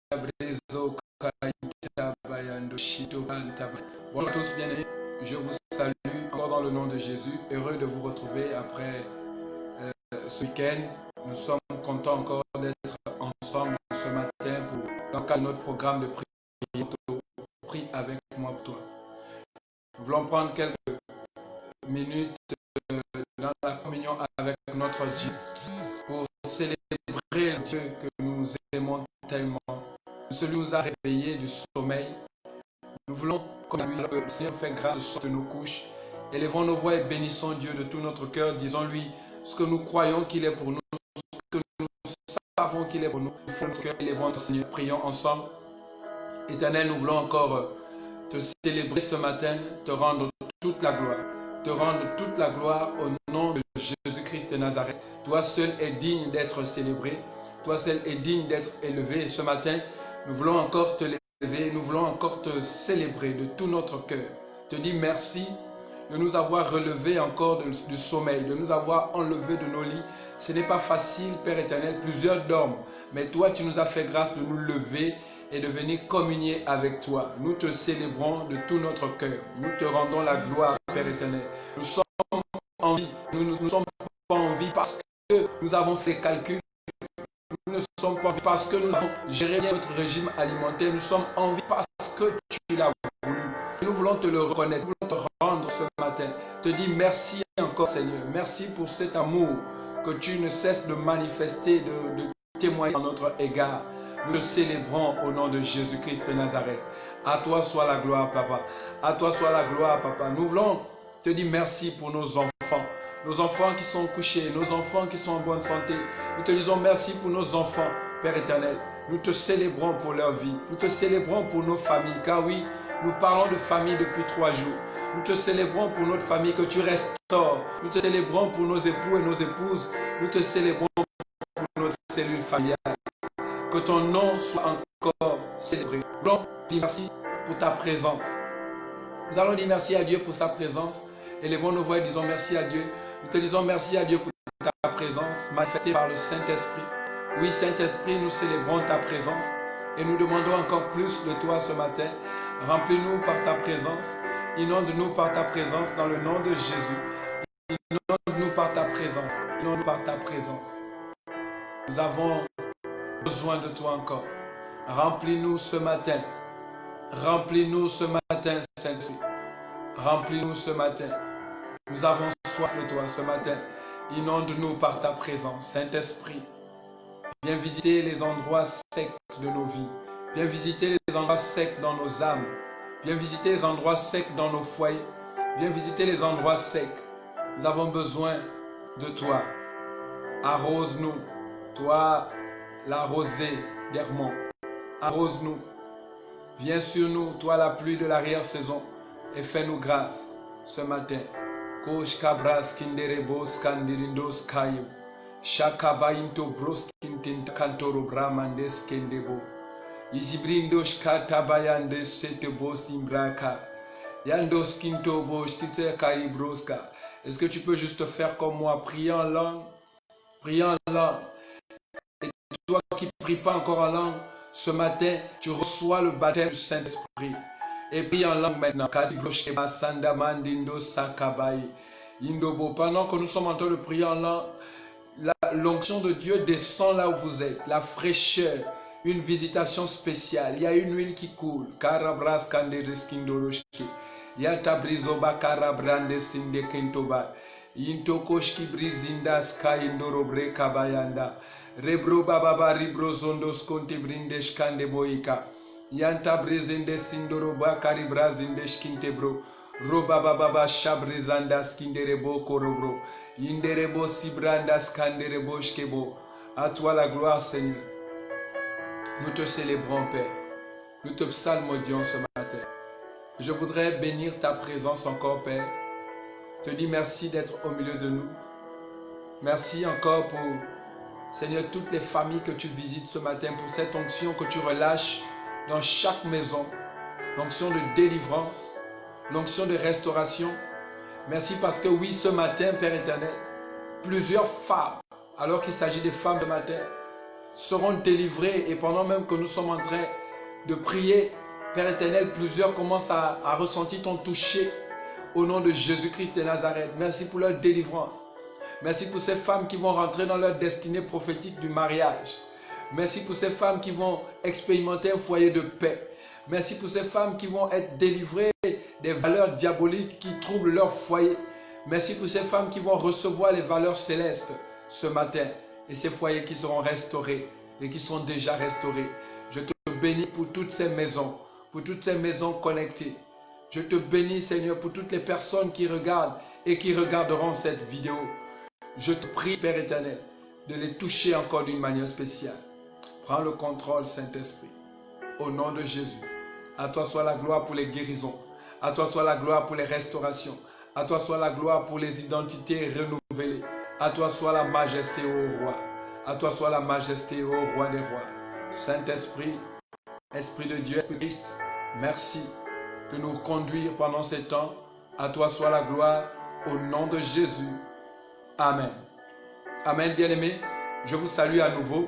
Bonjour à tous, bien-aimés. Je vous salue encore dans le nom de Jésus. Heureux de vous retrouver après ce week-end. Nous sommes contents encore d'être ensemble ce matin dans le cadre de notre programme de prière. Prie avec moi pour toi. Nous voulons prendre quelques minutes dans la communion avec notre Dieu pour célébrer le Dieu que nous aimons tellement. Celui qui nous a réveillés du sommeil. Nous voulons, comme lui, que le Seigneur fait grâce de nos couches. Élevons nos voix et bénissons Dieu de tout notre cœur. Disons-lui ce que nous croyons qu'il est pour nous, ce que nous savons qu'il est pour nous. Nous faisons notre cœur, élevons le Seigneur. Prions ensemble. Éternel, nous voulons encore te célébrer ce matin, te rendre toute la gloire. Te rendre toute la gloire au nom de Jésus-Christ de Nazareth. Toi seul es digne d'être célébré. Toi seul es digne d'être élevé. Et ce matin, nous voulons encore te lever, nous voulons encore te célébrer de tout notre cœur. Te dire merci de nous avoir relevés encore du sommeil, de nous avoir enlevés de nos lits. Ce n'est pas facile, Père éternel, plusieurs dorment. Mais toi, tu nous as fait grâce de nous lever et de venir communier avec toi. Nous te célébrons de tout notre cœur. Nous te rendons la gloire, Père éternel. Nous sommes en vie. Nous ne sommes pas en vie parce que nous avons fait les calculs. Nous ne sommes pas en vie parce que nous avons géré notre régime alimentaire. Nous sommes en vie parce que tu l'as voulu. Nous voulons te le reconnaître. Nous voulons te rendre ce matin. Te dire merci encore, Seigneur. Merci pour cet amour que tu ne cesses de manifester, de témoigner en notre égard. Nous te célébrons au nom de Jésus-Christ de Nazareth. À toi soit la gloire, Papa. À toi soit la gloire, Papa. Nous voulons te dire merci pour nos enfants. Nos enfants qui sont couchés, nos enfants qui sont en bonne santé. Nous te disons merci pour nos enfants, Père éternel. Nous te célébrons pour leur vie. Nous te célébrons pour nos familles. Car oui, nous parlons de famille depuis 3 jours. Nous te célébrons pour notre famille que tu restaures. Nous te célébrons pour nos époux et nos épouses. Nous te célébrons pour notre cellule familiale. Que ton nom soit encore célébré. Nous allons dire merci pour ta présence. Nous allons dire merci à Dieu pour sa présence. Élevons nos voix et disons merci à Dieu. Nous te disons merci à Dieu pour ta présence manifestée par le Saint-Esprit. Oui, Saint-Esprit, nous célébrons ta présence et nous demandons encore plus de toi ce matin. Remplis-nous par ta présence. Inonde-nous par ta présence dans le nom de Jésus. Inonde-nous par ta présence. Inonde-nous par ta présence. Nous avons besoin de toi encore. Remplis-nous ce matin. Remplis-nous ce matin, Saint-Esprit. Remplis-nous ce matin. Nous avons soif de toi ce matin. Inonde-nous par ta présence, Saint-Esprit. Viens visiter les endroits secs de nos vies. Viens visiter les endroits secs dans nos âmes. Viens visiter les endroits secs dans nos foyers. Viens visiter les endroits secs. Nous avons besoin de toi. Arrose-nous. Toi, la rosée d'Hermon. Arrose-nous. Viens sur nous, toi la pluie de l'arrière-saison. Et fais-nous grâce ce matin. Kosh kabras kinderebos kandirindos kayo. Shakabainto bros kintin kantoro bramandes kendebo. Isibrindos katabayandes setebos imbraka. Yandos kinto bosh kitse kaibroska. Est-ce que tu peux juste faire comme moi, prier en langue? Prier en langue. Et toi qui ne pries pas encore en langue, ce matin, tu reçois le baptême du Saint-Esprit. Et prie en langue maintenant. Pendant que nous sommes en train de prier en langue, l'onction de Dieu descend là où vous êtes. La fraîcheur, une visitation spéciale. Il y a une huile qui coule. Karabras kandereskindoroshki. Yatabrizoba karabrande sinde kentoba. Intokoshki brizindas kaindorobre kabayanda. Rebro bababa ribrozondos konte brindesh kande boika. Yanta brezende sindoro bakari brazindesh kintebro. Roba bababa shabrizandas kinderebo korobro. Inderebo sibrandas kanderebo shkebo. À toi la gloire, Seigneur. Nous te célébrons, Père. Nous te psalmodions ce matin. Je voudrais bénir ta présence encore, Père. Te dis merci d'être au milieu de nous. Merci encore pour, Seigneur, toutes les familles que tu visites ce matin, pour cette onction que tu relâches dans chaque maison, l'onction de délivrance, l'onction de restauration. Merci parce que oui, ce matin, Père éternel, plusieurs femmes, alors qu'il s'agit des femmes ce matin, seront délivrés. Et pendant même que nous sommes en train de prier, Père éternel, plusieurs commencent à ressentir ton toucher au nom de Jésus-Christ de Nazareth. Merci pour leur délivrance. Merci pour ces femmes qui vont rentrer dans leur destinée prophétique du mariage. Merci pour ces femmes qui vont expérimenter un foyer de paix. Merci pour ces femmes qui vont être délivrées des valeurs diaboliques qui troublent leur foyer. Merci pour ces femmes qui vont recevoir les valeurs célestes ce matin. Et ces foyers qui seront restaurés et qui sont déjà restaurés. Je te bénis pour toutes ces maisons connectées. Je te bénis, Seigneur, pour toutes les personnes qui regardent et qui regarderont cette vidéo. Je te prie, Père éternel, de les toucher encore d'une manière spéciale. Prends le contrôle, Saint-Esprit. Au nom de Jésus. À toi soit la gloire pour les guérisons. À toi soit la gloire pour les restaurations. À toi soit la gloire pour les identités renouvelées. À toi soit la majesté, ô roi. À toi soit la majesté, ô roi des rois. Saint-Esprit, Esprit de Dieu, Esprit de Christ, merci de nous conduire pendant ces temps. À toi soit la gloire au nom de Jésus. Amen. Amen, bien-aimés. Je vous salue à nouveau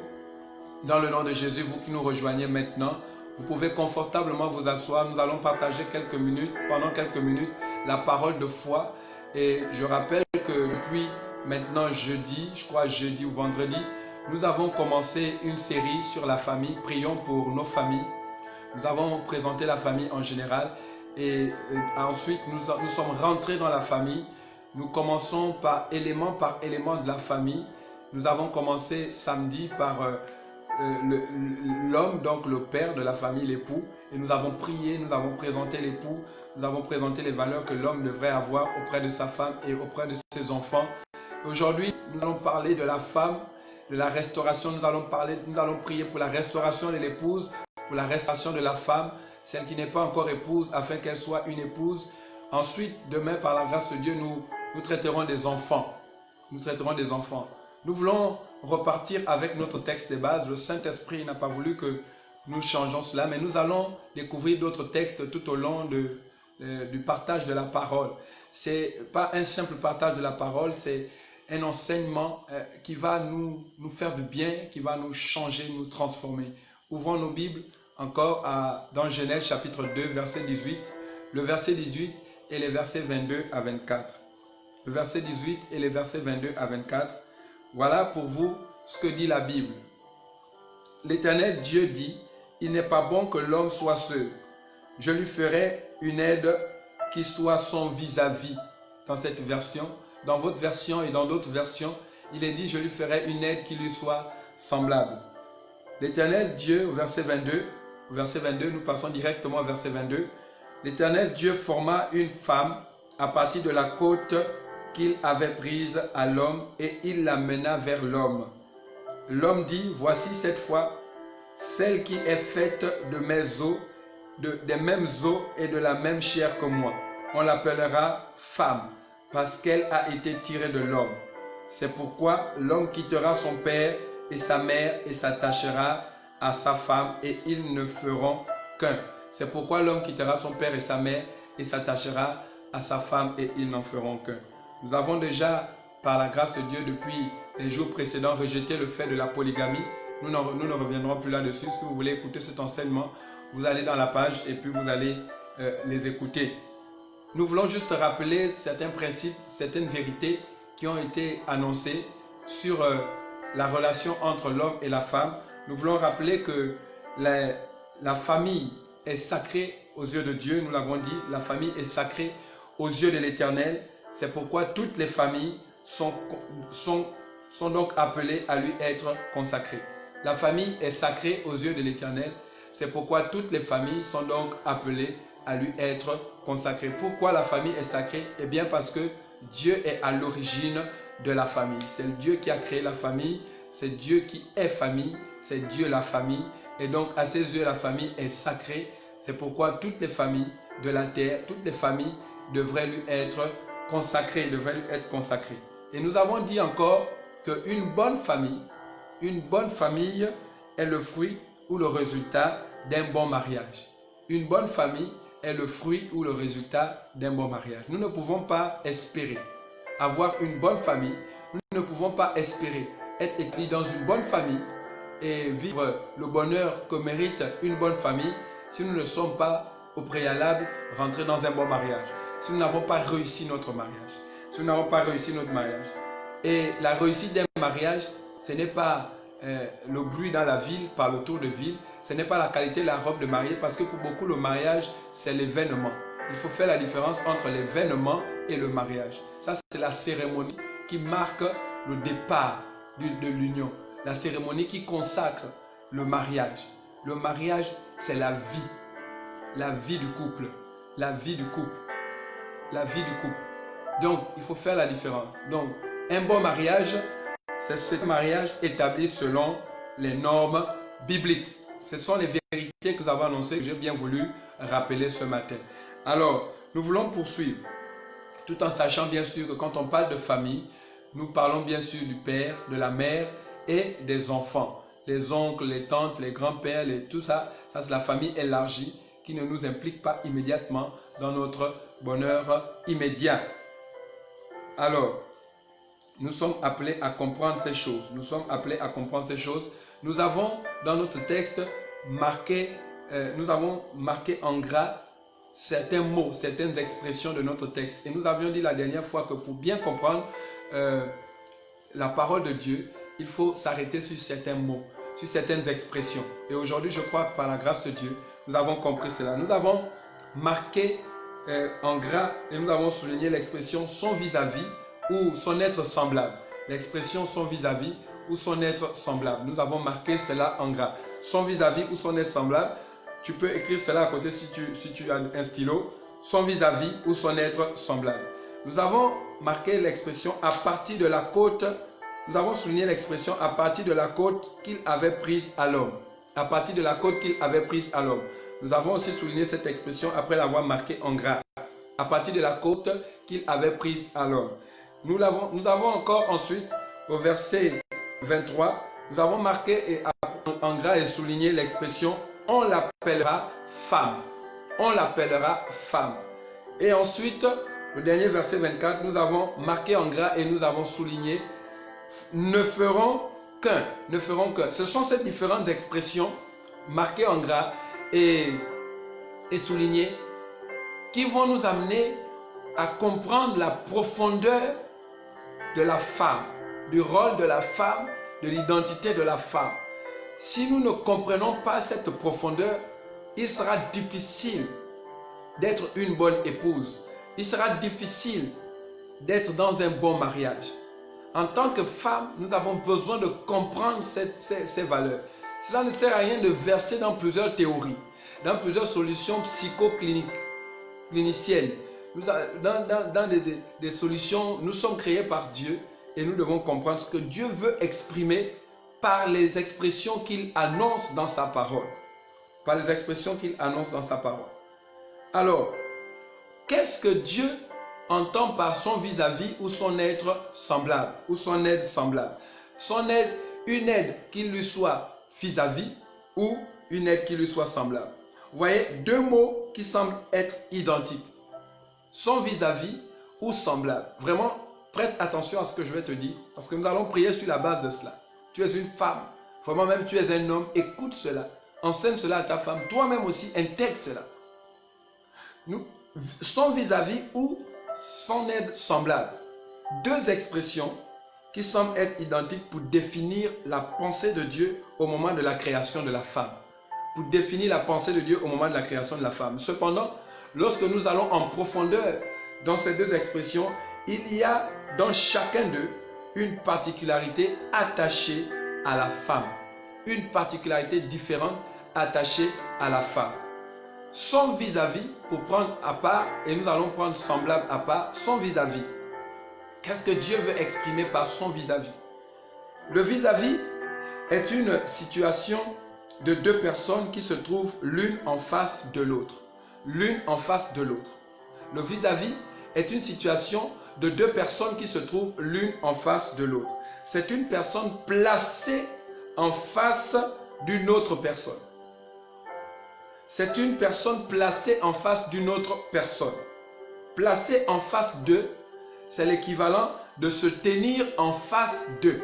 dans le nom de Jésus. Vous qui nous rejoignez maintenant, vous pouvez confortablement vous asseoir. Nous allons partager pendant quelques minutes, la parole de foi. Et je rappelle que depuis maintenant jeudi, je crois jeudi ou vendredi, nous avons commencé une série sur la famille. Prions pour nos familles. Nous avons présenté la famille en général. Et ensuite, nous sommes rentrés dans la famille. Nous commençons par élément de la famille. Nous avons commencé samedi par l'homme, donc le père de la famille, l'époux. Et nous avons prié, nous avons présenté l'époux. Nous avons présenté les valeurs que l'homme devrait avoir auprès de sa femme et auprès de ses enfants. Aujourd'hui, nous allons parler de la femme, de la restauration. Nous allons prier pour la restauration de l'épouse, pour la restauration de la femme, celle qui n'est pas encore épouse, afin qu'elle soit une épouse. Ensuite, demain, par la grâce de Dieu, nous traiterons des enfants. Nous traiterons des enfants. Nous voulons repartir avec notre texte de base. Le Saint-Esprit n'a pas voulu que nous changeons cela, mais nous allons découvrir d'autres textes tout au long du partage de la parole. Ce n'est pas un simple partage de la parole, c'est un enseignement qui va nous faire du bien, qui va nous changer, nous transformer. Ouvrons nos Bibles encore dans Genèse chapitre 2, verset 18. Le verset 18 et les versets 22 à 24. Le verset 18 et les versets 22 à 24. Voilà pour vous ce que dit la Bible. L'Éternel Dieu dit, « Il n'est pas bon que l'homme soit seul. Je lui ferai une aide qui soit son vis-à-vis. » Dans cette version, dans votre version et dans d'autres versions, il est dit, « Je lui ferai une aide qui lui soit semblable. » L'Éternel Dieu, au verset 22, nous passons directement au verset 22. L'Éternel Dieu forma une femme à partir de la côte qu'il avait prise à l'homme et il l'amena vers l'homme. L'homme dit, voici cette fois celle qui est faite de mes os, des mêmes os et de la même chair que moi. On l'appellera femme parce qu'elle a été tirée de l'homme. C'est pourquoi l'homme quittera son père et sa mère et s'attachera à sa femme et ils ne feront qu'un. C'est pourquoi l'homme quittera son père et sa mère et s'attachera à sa femme et ils n'en feront qu'un. Nous avons déjà, par la grâce de Dieu, depuis les jours précédents, rejeté le fait de la polygamie. Nous ne reviendrons plus là-dessus. Si vous voulez écouter cet enseignement, vous allez dans la page et puis vous allez les écouter. Nous voulons juste rappeler certains principes, certaines vérités qui ont été annoncées sur la relation entre l'homme et la femme. Nous voulons rappeler que la famille est sacrée aux yeux de Dieu. Nous l'avons dit, la famille est sacrée aux yeux de l'Éternel. C'est pourquoi toutes les familles sont donc appelées à lui être consacrées. La famille est sacrée aux yeux de l'Éternel. C'est pourquoi toutes les familles sont donc appelées à lui être consacrées. Pourquoi la famille est sacrée? Eh bien parce que Dieu est à l'origine de la famille. C'est Dieu qui a créé la famille. C'est Dieu qui est famille. C'est Dieu la famille. Et donc à ses yeux la famille est sacrée. C'est pourquoi toutes les familles de la terre, toutes les familles devraient lui être consacrées, Et nous avons dit encore qu'une bonne famille est le fruit ou le résultat d'un bon mariage. Une bonne famille est le fruit ou le résultat d'un bon mariage. Nous ne pouvons pas espérer avoir une bonne famille. Nous ne pouvons pas espérer être établis dans une bonne famille et vivre le bonheur que mérite une bonne famille si nous ne sommes pas au préalable rentrés dans un bon mariage, si nous n'avons pas réussi notre mariage, si nous n'avons pas réussi notre mariage. Et la réussite d'un mariage, ce n'est pas le bruit dans la ville, par le tour de ville, ce n'est pas la qualité de la robe de mariée, parce que pour beaucoup le mariage, c'est l'événement. Il faut faire la différence entre l'événement et le mariage. Ça, c'est la cérémonie qui marque le départ de l'union. La cérémonie qui consacre le mariage. Le mariage, c'est la vie du couple. La vie du couple. La vie du couple. Donc, il faut faire la différence. Donc, un bon mariage, c'est ce mariage établi selon les normes bibliques. Ce sont les vérités que nous avons annoncées, que j'ai bien voulu rappeler ce matin. Alors, nous voulons poursuivre, tout en sachant bien sûr que quand on parle de famille, nous parlons bien sûr du père, de la mère et des enfants. Les oncles, les tantes, les grands-pères, tout ça, ça c'est la famille élargie qui ne nous implique pas immédiatement dans notre bonheur immédiat. Alors, nous sommes appelés à comprendre ces choses. Nous sommes appelés à comprendre ces choses. Nous avons dans notre texte marqué en gras certains mots, certaines expressions de notre texte. Et nous avions dit la dernière fois que pour bien comprendre la parole de Dieu, il faut s'arrêter sur certains mots, sur certaines expressions. Et aujourd'hui, je crois que par la grâce de Dieu, nous avons compris cela. Nous avons marqué en gras et nous avons souligné l'expression son vis-à-vis ou son être semblable. L'expression son vis-à-vis ou son être semblable. Nous avons marqué cela en gras. Son vis-à-vis ou son être semblable. Tu peux écrire cela à côté si tu as un stylo. Son vis-à-vis ou son être semblable. Nous avons marqué l'expression à partir de la côte. Nous avons souligné l'expression à partir de la côte qu'il avait prise à l'homme. À partir de la côte qu'il avait prise à l'homme. Nous avons aussi souligné cette expression après l'avoir marquée en gras. À partir de la côte qu'il avait prise à l'homme. Nous avons encore ensuite, au verset 23, nous avons marqué en gras et souligné l'expression on l'appellera femme. On l'appellera femme. Et ensuite, le dernier verset 24, nous avons marqué en gras et nous avons souligné ne feront qu'un. Ne feront qu'un. Ce sont ces différentes expressions marquées en gras et soulignées qui vont nous amener à comprendre la profondeur de la femme, du rôle de la femme, de l'identité de la femme. Si nous ne comprenons pas cette profondeur, il sera difficile d'être une bonne épouse. Il sera difficile d'être dans un bon mariage. En tant que femme, nous avons besoin de comprendre ces valeurs. Cela ne sert à rien de verser dans plusieurs théories, dans plusieurs solutions psychocliniques, cliniciennes. Dans des solutions, nous sommes créés par Dieu et nous devons comprendre ce que Dieu veut exprimer par les expressions qu'il annonce dans sa parole. Par les expressions qu'il annonce dans sa parole. Alors, qu'est-ce que Dieu entend par son vis-à-vis ou son être semblable ou son aide semblable? Son aide, une aide qui lui soit vis-à-vis ou une aide qui lui soit semblable. Vous voyez, deux mots qui semblent être identiques. Son vis-à-vis ou semblable. Vraiment, prête attention à ce que je vais te dire parce que nous allons prier sur la base de cela. Tu es une femme, vraiment même tu es un homme, écoute cela. Enseigne cela à ta femme. Toi-même aussi, intègre cela. Son vis-à-vis ou son aide semblable. Deux expressions qui semblent être identiques pour définir la pensée de Dieu au moment de la création de la femme. Pour définir la pensée de Dieu au moment de la création de la femme. Cependant, lorsque nous allons en profondeur dans ces deux expressions, il y a dans chacun d'eux une particularité attachée à la femme. Une particularité différente attachée à la femme. Son vis-à-vis, pour prendre à part, et nous allons prendre semblable à part, son vis-à-vis. Qu'est-ce que Dieu veut exprimer par son vis-à-vis? Le vis-à-vis est une situation de deux personnes qui se trouvent l'une en face de l'autre. L'une en face de l'autre. Le vis-à-vis est une situation de deux personnes qui se trouvent l'une en face de l'autre. C'est une personne placée en face d'une autre personne. C'est une personne placée en face d'une autre personne. Placée en face d'eux, c'est l'équivalent de se tenir en face d'eux.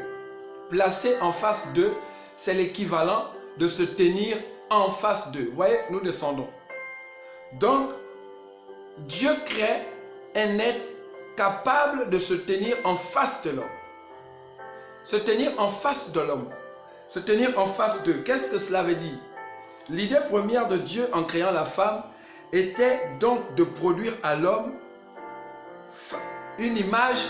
Placé en face d'eux, c'est l'équivalent de se tenir en face d'eux. Vous voyez, nous descendons. Donc, Dieu crée un être capable de se tenir en face de l'homme. Se tenir en face de l'homme. Se tenir en face d'eux. Qu'est-ce que cela veut dire? L'idée première de Dieu en créant la femme était donc de produire à l'homme une image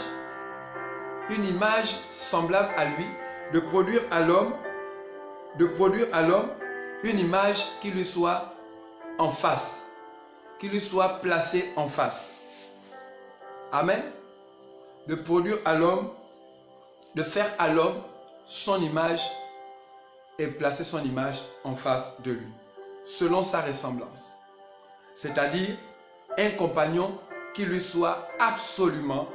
semblable à lui, de produire à l'homme une image qui lui soit en face, qui lui soit placée en face. Amen. De produire à l'homme, de faire à l'homme son image et placer son image en face de lui, selon sa ressemblance. C'est-à-dire un compagnon qui lui soit absolument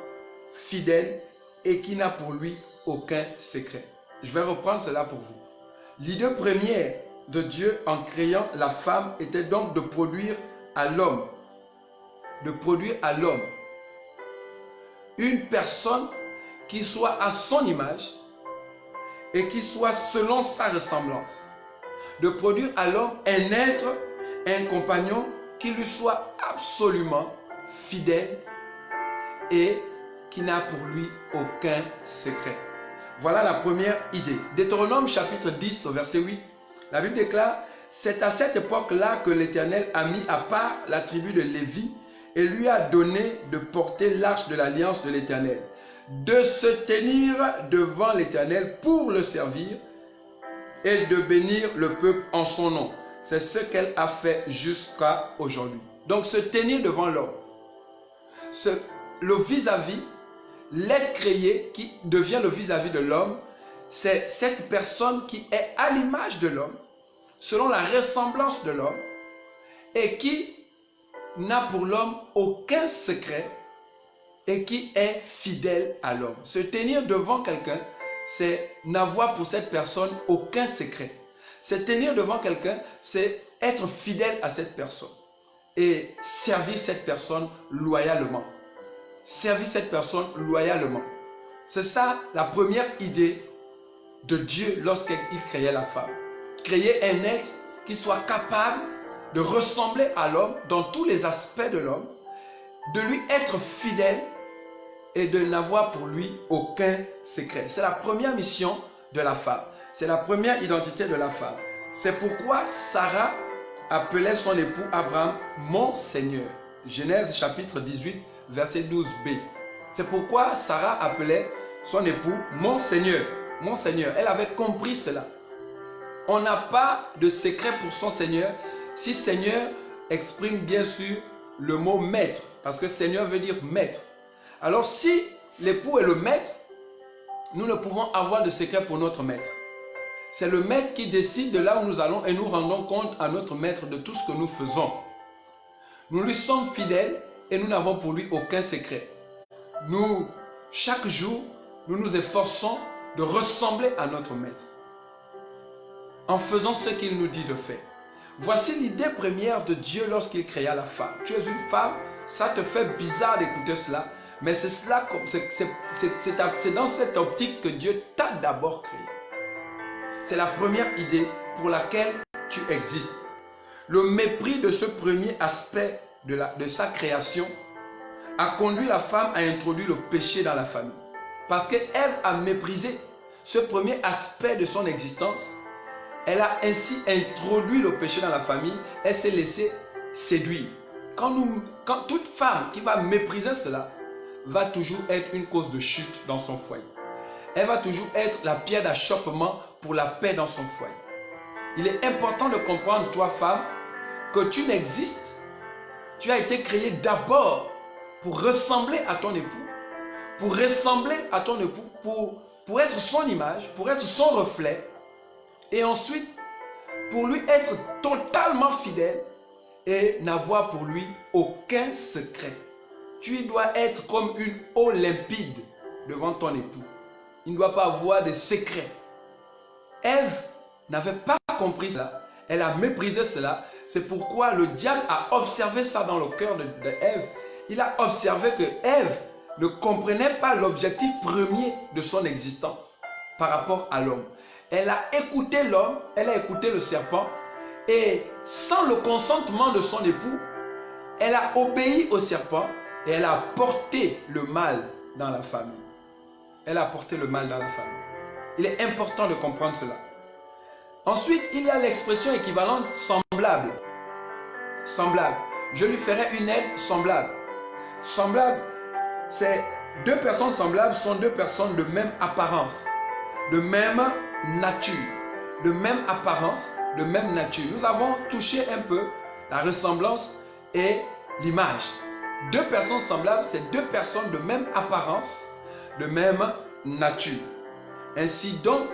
fidèle et qui n'a pour lui aucun secret. Je vais reprendre cela pour vous. L'idée première de Dieu en créant la femme était donc de produire à l'homme. De produire à l'homme une personne qui soit à son image et qui soit selon sa ressemblance. De produire à l'homme un être, un compagnon qui lui soit absolument fidèle et qui n'a pour lui aucun secret. Voilà la première idée. Deutéronome chapitre 10, verset 8, la Bible déclare: c'est à cette époque-là que l'Éternel a mis à part la tribu de Lévi et lui a donné de porter l'arche de l'alliance de l'Éternel, de se tenir devant l'Éternel pour le servir et de bénir le peuple en son nom. C'est ce qu'elle a fait jusqu'à aujourd'hui. Donc se tenir devant l'homme. Le vis-à-vis, l'être créé qui devient le vis-à-vis de l'homme, c'est cette personne qui est à l'image de l'homme, selon la ressemblance de l'homme, et qui n'a pour l'homme aucun secret et qui est fidèle à l'homme. Se tenir devant quelqu'un, c'est n'avoir pour cette personne aucun secret. Se tenir devant quelqu'un, c'est être fidèle à cette personne et servir cette personne loyalement. Servir cette personne loyalement. C'est ça la première idée de Dieu lorsqu'il créait la femme. Créer un être qui soit capable de ressembler à l'homme dans tous les aspects de l'homme, de lui être fidèle et de n'avoir pour lui aucun secret. C'est la première mission de la femme. C'est la première identité de la femme. C'est pourquoi Sarah appelait son époux Abraham mon Seigneur. Genèse chapitre 18, verset 12b. C'est pourquoi Sarah appelait son époux mon Seigneur. Mon Seigneur. Elle avait compris cela. On n'a pas de secret pour son Seigneur si Seigneur exprime bien sûr le mot maître. Parce que Seigneur veut dire maître. Alors si l'époux est le maître, nous ne pouvons avoir de secret pour notre maître. C'est le maître qui décide de là où nous allons et nous rendons compte à notre maître de tout ce que nous faisons. Nous lui sommes fidèles et nous n'avons pour lui aucun secret. Nous, chaque jour, nous nous efforçons de ressembler à notre maître en faisant ce qu'il nous dit de faire. Voici l'idée première de Dieu lorsqu'il créa la femme. Tu es une femme, ça te fait bizarre d'écouter cela, mais c'est dans cette optique que Dieu t'a d'abord créé. C'est la première idée pour laquelle tu existes. Le mépris de ce premier aspect de sa création a conduit la femme à introduire le péché dans la famille. Parce qu'Ève a méprisé ce premier aspect de son existence. Elle a ainsi introduit le péché dans la famille. Elle s'est laissée séduire. Quand toute femme qui va mépriser cela va toujours être une cause de chute dans son foyer. Elle va toujours être la pierre d'achoppement pour la paix dans son foyer. Il est important de comprendre, toi femme, que tu n'existes. Tu as été créé d'abord pour ressembler à ton époux, pour ressembler à ton époux, pour être son image, pour être son reflet, et ensuite pour lui être totalement fidèle et n'avoir pour lui aucun secret. Tu dois être comme une eau limpide devant ton époux. Il ne doit pas avoir de secret. Ève n'avait pas compris cela. Elle a méprisé cela. C'est pourquoi le diable a observé ça dans le cœur de Ève. Il a observé que Ève ne comprenait pas l'objectif premier de son existence par rapport à l'homme. Elle a écouté l'homme, elle a écouté le serpent, et sans le consentement de son époux, elle a obéi au serpent et elle a porté le mal dans la famille. Elle a porté le mal dans la famille. Il est important de comprendre cela. Ensuite, il y a l'expression équivalente semblable. Semblable. Je lui ferai une aide semblable. Semblable, c'est deux personnes semblables sont deux personnes de même apparence, de même nature, de même apparence, de même nature. Nous avons touché un peu la ressemblance et l'image. Deux personnes semblables, c'est deux personnes de même apparence, de même nature. Ainsi donc,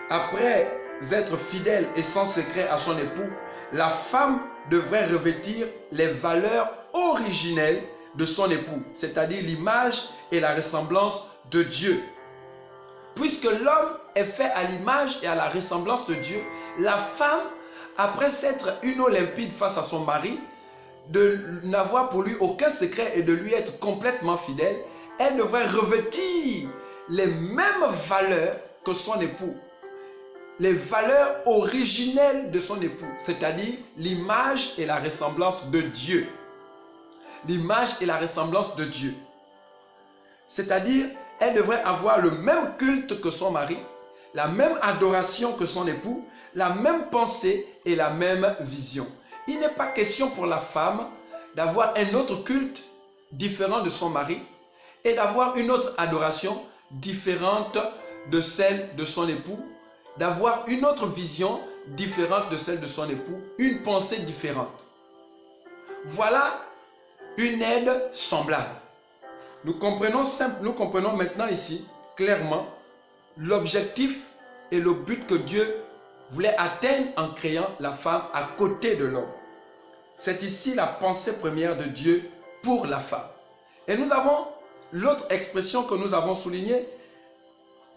après être fidèle et sans secret à son époux, la femme devrait revêtir les valeurs originelles de son époux, c'est-à-dire l'image et la ressemblance de Dieu. Puisque l'homme est fait à l'image et à la ressemblance de Dieu, la femme, après s'être une eau limpide face à son mari, de n'avoir pour lui aucun secret et de lui être complètement fidèle, elle devrait revêtir les mêmes valeurs que son époux. Les valeurs originelles de son époux, c'est-à-dire l'image et la ressemblance de Dieu. L'image et la ressemblance de Dieu. C'est-à-dire, elle devrait avoir le même culte que son mari, la même adoration que son époux, la même pensée et la même vision. Il n'est pas question pour la femme d'avoir un autre culte différent de son mari et d'avoir une autre adoration différente de celle de son époux, d'avoir une autre vision différente de celle de son époux, une pensée différente. Voilà une aide semblable. Nous comprenons maintenant ici clairement l'objectif et le but que Dieu voulait atteindre en créant la femme à côté de l'homme. C'est ici la pensée première de Dieu pour la femme. Et nous avons l'autre expression que nous avons soulignée,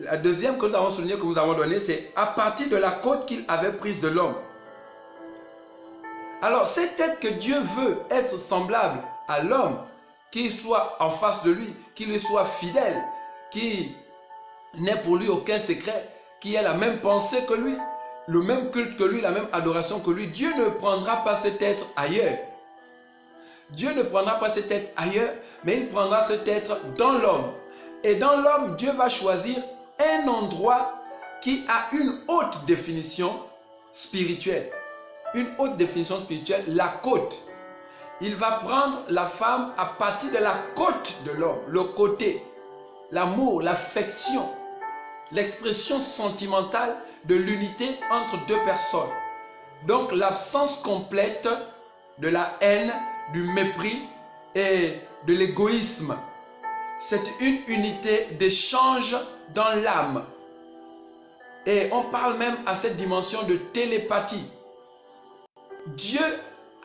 la deuxième que nous avons soulignée, que nous avons donnée, c'est à partir de la côte qu'il avait prise de l'homme. Alors, c'est peut-être que Dieu veut être semblable à l'homme, qu'il soit en face de lui, qu'il lui soit fidèle, qui n'ait pour lui aucun secret, qui ait la même pensée que lui, le même culte que lui, la même adoration que lui. Dieu ne prendra pas cet être ailleurs. Dieu ne prendra pas cet être ailleurs, mais il prendra cet être dans l'homme. Et dans l'homme, Dieu va choisir un endroit qui a une haute définition spirituelle. Une haute définition spirituelle, la côte. Il va prendre la femme à partir de la côte de l'homme, le côté, l'amour, l'affection, l'expression sentimentale de l'unité entre deux personnes. Donc l'absence complète de la haine, du mépris et de l'égoïsme. C'est une unité d'échange dans l'âme. Et on parle même à cette dimension de télépathie. Dieu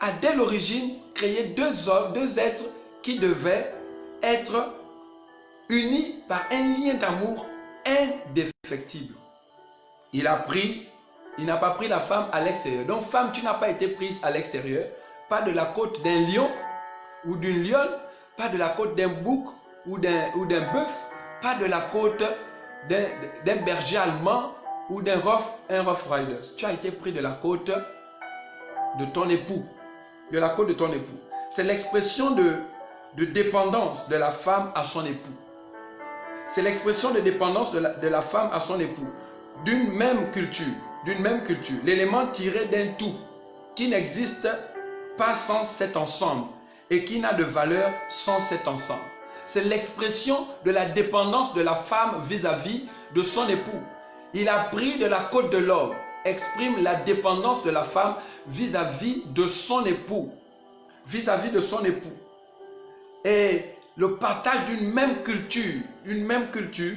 a dès l'origine créé deux hommes, deux êtres qui devaient être unis par un lien d'amour indéfectible. Il n'a pas pris la femme à l'extérieur. Donc femme, tu n'as pas été prise à l'extérieur, pas de la côte d'un lion ou d'une lionne, pas de la côte d'un bouc ou d'un bœuf, pas de la côte d'un berger allemand ou d'un Rough Rider. Tu as été pris de la côte de ton époux, de la côte de ton époux. C'est l'expression de dépendance de la femme à son époux. C'est l'expression de dépendance de la femme à son époux, d'une même culture, l'élément tiré d'un tout qui n'existe pas sans cet ensemble et qui n'a de valeur sans cet ensemble. C'est l'expression de la dépendance de la femme vis-à-vis de son époux. Il a pris de la côte de l'homme, exprime la dépendance de la femme vis-à-vis de son époux. Vis-à-vis de son époux. Et le partage d'une même culture,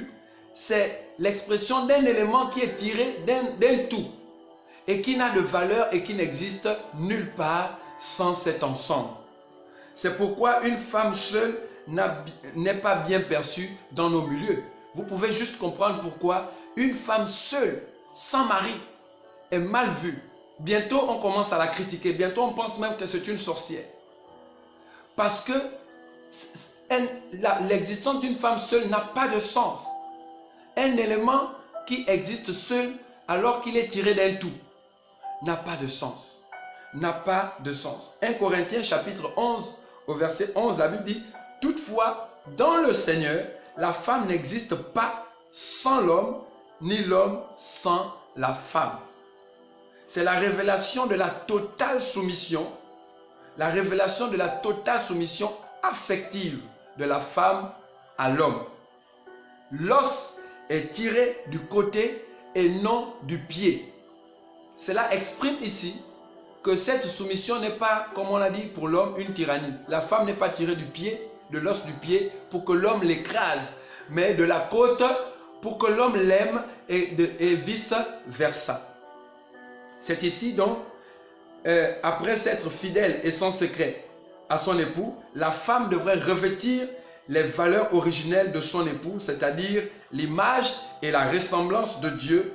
c'est l'expression d'un élément qui est tiré d'un tout et qui n'a de valeur et qui n'existe nulle part sans cet ensemble. C'est pourquoi une femme seule n'est pas bien perçue dans nos milieux. Vous pouvez juste comprendre pourquoi une femme seule, sans mari, est mal vue. Bientôt, on commence à la critiquer. Bientôt, on pense même que c'est une sorcière. Parce que l'existence d'une femme seule n'a pas de sens. Un élément qui existe seul alors qu'il est tiré d'un tout, n'a pas de sens. N'a pas de sens. 1 Corinthiens chapitre 11, au verset 11, la Bible dit, toutefois, dans le Seigneur, la femme n'existe pas sans l'homme, ni l'homme sans la femme. C'est la révélation de la totale soumission, la révélation de la totale soumission affective de la femme à l'homme. L'os est tiré du côté et non du pied. Cela exprime ici que cette soumission n'est pas, comme on l'a dit pour l'homme, une tyrannie. La femme n'est pas tirée du pied, de l'os du pied, pour que l'homme l'écrase, mais de la côte pour que l'homme l'aime et vice-versa. C'est ici donc, après s'être fidèle et sans secret à son époux, la femme devrait revêtir les valeurs originelles de son époux, c'est-à-dire l'image et la ressemblance de Dieu,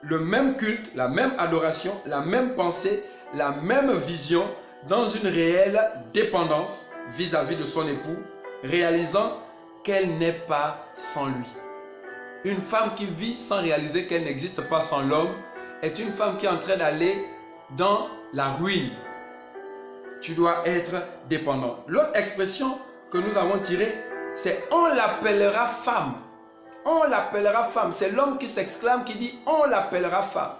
le même culte, la même adoration, la même pensée, la même vision, dans une réelle dépendance vis-à-vis de son époux, réalisant qu'elle n'est pas sans lui. Une femme qui vit sans réaliser qu'elle n'existe pas sans l'homme est une femme qui est en train d'aller dans la ruine. Tu dois être dépendant. L'autre expression que nous avons tirée, c'est « on l'appellera femme ». On l'appellera femme. C'est l'homme qui s'exclame, qui dit « on l'appellera femme ».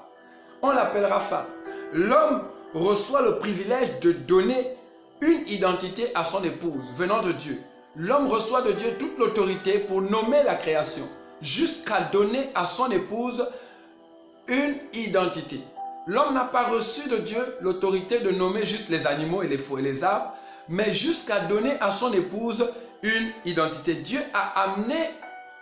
On l'appellera femme. L'homme reçoit le privilège de donner une identité à son épouse venant de Dieu. L'homme reçoit de Dieu toute l'autorité pour nommer la création, jusqu'à donner à son épouse une identité. L'homme n'a pas reçu de Dieu l'autorité de nommer juste les animaux et les faux et les arbres, mais jusqu'à donner à son épouse une identité. Dieu a amené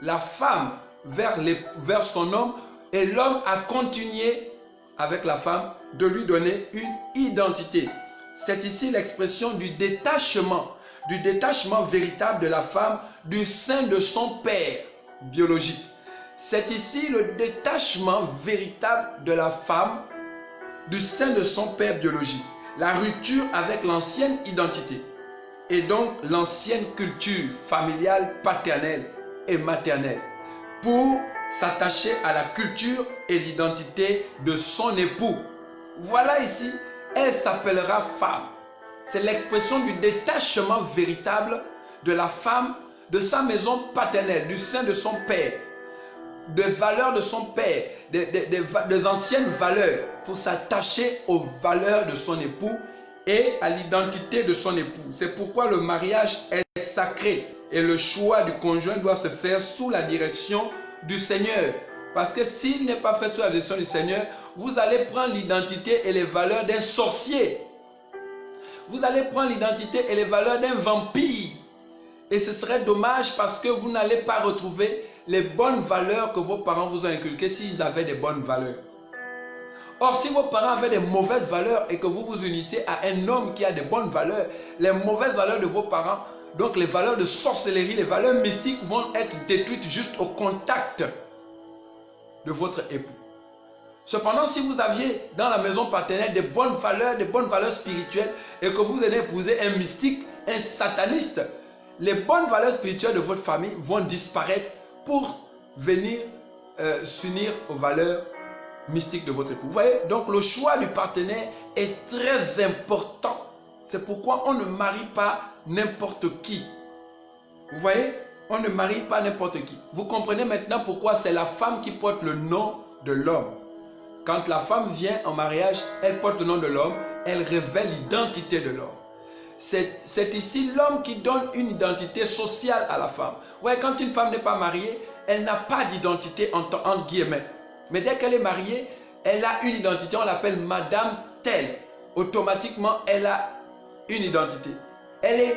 la femme vers son homme et l'homme a continué avec la femme de lui donner une identité. C'est ici l'expression du détachement véritable de la femme du sein de son père biologique. C'est ici le détachement véritable de la femme du sein de son père biologique. La rupture avec l'ancienne identité et donc l'ancienne culture familiale, paternelle et maternelle pour s'attacher à la culture et l'identité de son époux. Voilà ici, elle s'appellera femme. C'est l'expression du détachement véritable de la femme de sa maison paternelle, du sein de son père, des valeurs de son père, des anciennes valeurs pour s'attacher aux valeurs de son époux et à l'identité de son époux. C'est pourquoi le mariage est sacré et le choix du conjoint doit se faire sous la direction du Seigneur. Parce que s'il n'est pas fait sous la direction du Seigneur, vous allez prendre l'identité et les valeurs d'un sorcier. Vous allez prendre l'identité et les valeurs d'un vampire. Et ce serait dommage parce que vous n'allez pas retrouver les bonnes valeurs que vos parents vous ont inculquées s'ils avaient des bonnes valeurs. Or, si vos parents avaient des mauvaises valeurs et que vous vous unissez à un homme qui a des bonnes valeurs, les mauvaises valeurs de vos parents, donc les valeurs de sorcellerie, les valeurs mystiques vont être détruites juste au contact de votre époux. Cependant, si vous aviez dans la maison paternelle des bonnes valeurs spirituelles et que vous allez épouser un mystique, un sataniste, les bonnes valeurs spirituelles de votre famille vont disparaître pour venir s'unir aux valeurs mystiques de votre époux. Vous voyez, donc le choix du partenaire est très important. C'est pourquoi on ne marie pas n'importe qui. Vous voyez, on ne marie pas n'importe qui. Vous comprenez maintenant pourquoi c'est la femme qui porte le nom de l'homme. Quand la femme vient en mariage, elle porte le nom de l'homme, elle révèle l'identité de l'homme. C'est ici l'homme qui donne une identité sociale à la femme. Vous voyez, quand une femme n'est pas mariée, elle n'a pas d'identité entre guillemets. Mais dès qu'elle est mariée, elle a une identité, on l'appelle Madame telle. Automatiquement, elle a une identité. Elle est,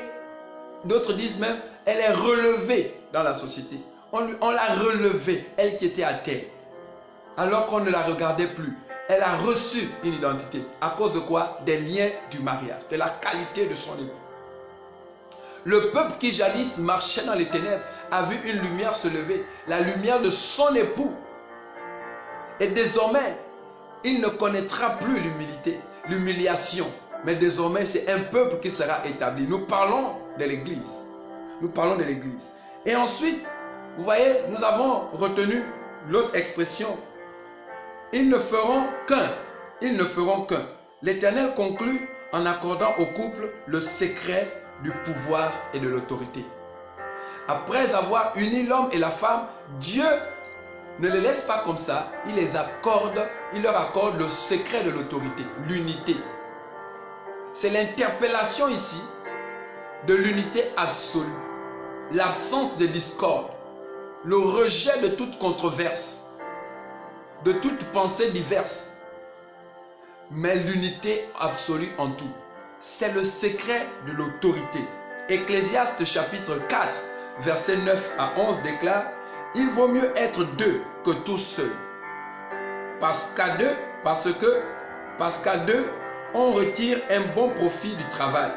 d'autres disent même, elle est relevée dans la société. On l'a relevée, elle qui était à terre. Alors qu'on ne la regardait plus. Elle a reçu une identité. À cause de quoi? Des liens du mariage, de la qualité de son époux. Le peuple qui jadis marchait dans les ténèbres a vu une lumière se lever, la lumière de son époux. Et désormais, il ne connaîtra plus l'humiliation. Mais désormais, c'est un peuple qui sera établi. Nous parlons de l'Église. Nous parlons de l'Église. Et ensuite, vous voyez, nous avons retenu l'autre expression Ils ne feront qu'un. Ils ne feront qu'un. L'Éternel conclut en accordant au couple le secret du pouvoir et de l'autorité. Après avoir uni l'homme et la femme, Dieu ne les laisse pas comme ça. Il leur accorde le secret de l'autorité, l'unité. C'est l'interpellation ici de l'unité absolue, l'absence de discorde, le rejet de toute controverse, de toute pensée diverse, mais l'unité absolue en tout. C'est le secret de l'autorité. Ecclésiaste chapitre 4, versets 9 à 11 déclare: il vaut mieux être deux que tous seuls. Parce qu'à deux, on retire un bon profit du travail.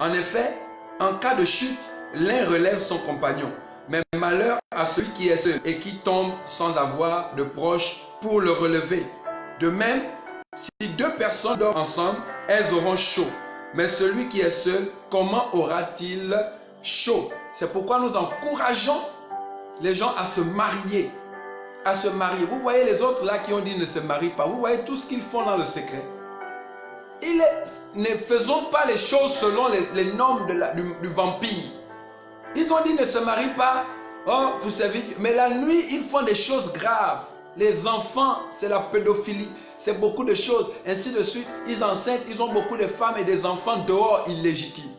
En effet, en cas de chute, l'un relève son compagnon. Mais malheur à celui qui est seul et qui tombe sans avoir de proche pour le relever. De même, si deux personnes dorment ensemble, elles auront chaud. Mais celui qui est seul, comment aura-t-il chaud? C'est pourquoi nous encourageons les gens à se marier. À se marier. Vous voyez les autres là qui ont dit ne se marient pas. Vous voyez tout ce qu'ils font dans le secret. Ne faisons pas les choses selon les normes du vampire. Ils ont dit ne se marient pas. Oh, vous savez, mais la nuit, ils font des choses graves. Les enfants, c'est la pédophilie. C'est beaucoup de choses. Ainsi de suite. Ils enceintent, ils ont beaucoup de femmes et des enfants dehors illégitimes.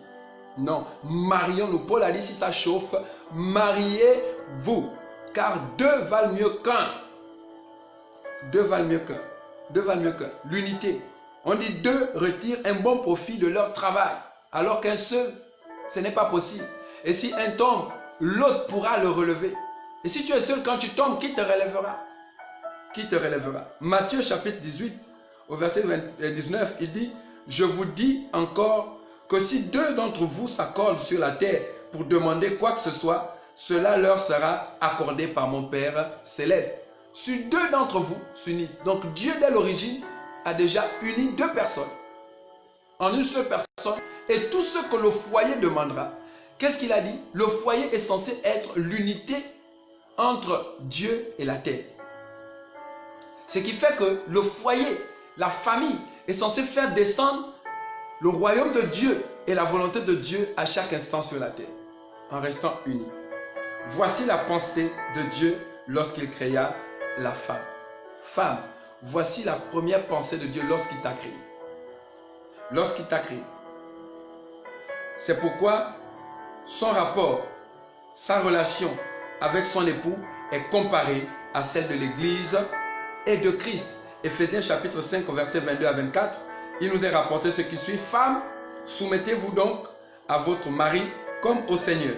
Non, marions-nous. Paul a dit si ça chauffe, mariez-vous. Car deux valent mieux qu'un. Deux valent mieux qu'un. Deux valent mieux qu'un. L'unité. On dit deux retirent un bon profit de leur travail. Alors qu'un seul, ce n'est pas possible. Et si un tombe, l'autre pourra le relever. Et si tu es seul, quand tu tombes, qui te relèvera? Qui te relèvera? Matthieu chapitre 18, au verset 19, il dit: je vous dis encore que si deux d'entre vous s'accordent sur la terre pour demander quoi que ce soit, cela leur sera accordé par mon Père céleste. Si deux d'entre vous s'unissent, donc Dieu dès l'origine a déjà uni deux personnes en une seule personne, et tout ce que le foyer demandera. Qu'est-ce qu'il a dit? Le foyer est censé être l'unité entre Dieu et la terre. Ce qui fait que le foyer, la famille, est censé faire descendre le royaume de Dieu et la volonté de Dieu à chaque instant sur la terre, en restant unis. Voici la pensée de Dieu lorsqu'il créa la femme. Femme, voici la première pensée de Dieu lorsqu'il t'a créé. Lorsqu'il t'a créé. C'est pourquoi son rapport, sa relation avec son époux est comparée à celle de l'Église et de Christ. Éphésiens chapitre 5, versets 22 à 24, il nous est rapporté ce qui suit. Femmes, soumettez-vous donc à votre mari comme au Seigneur.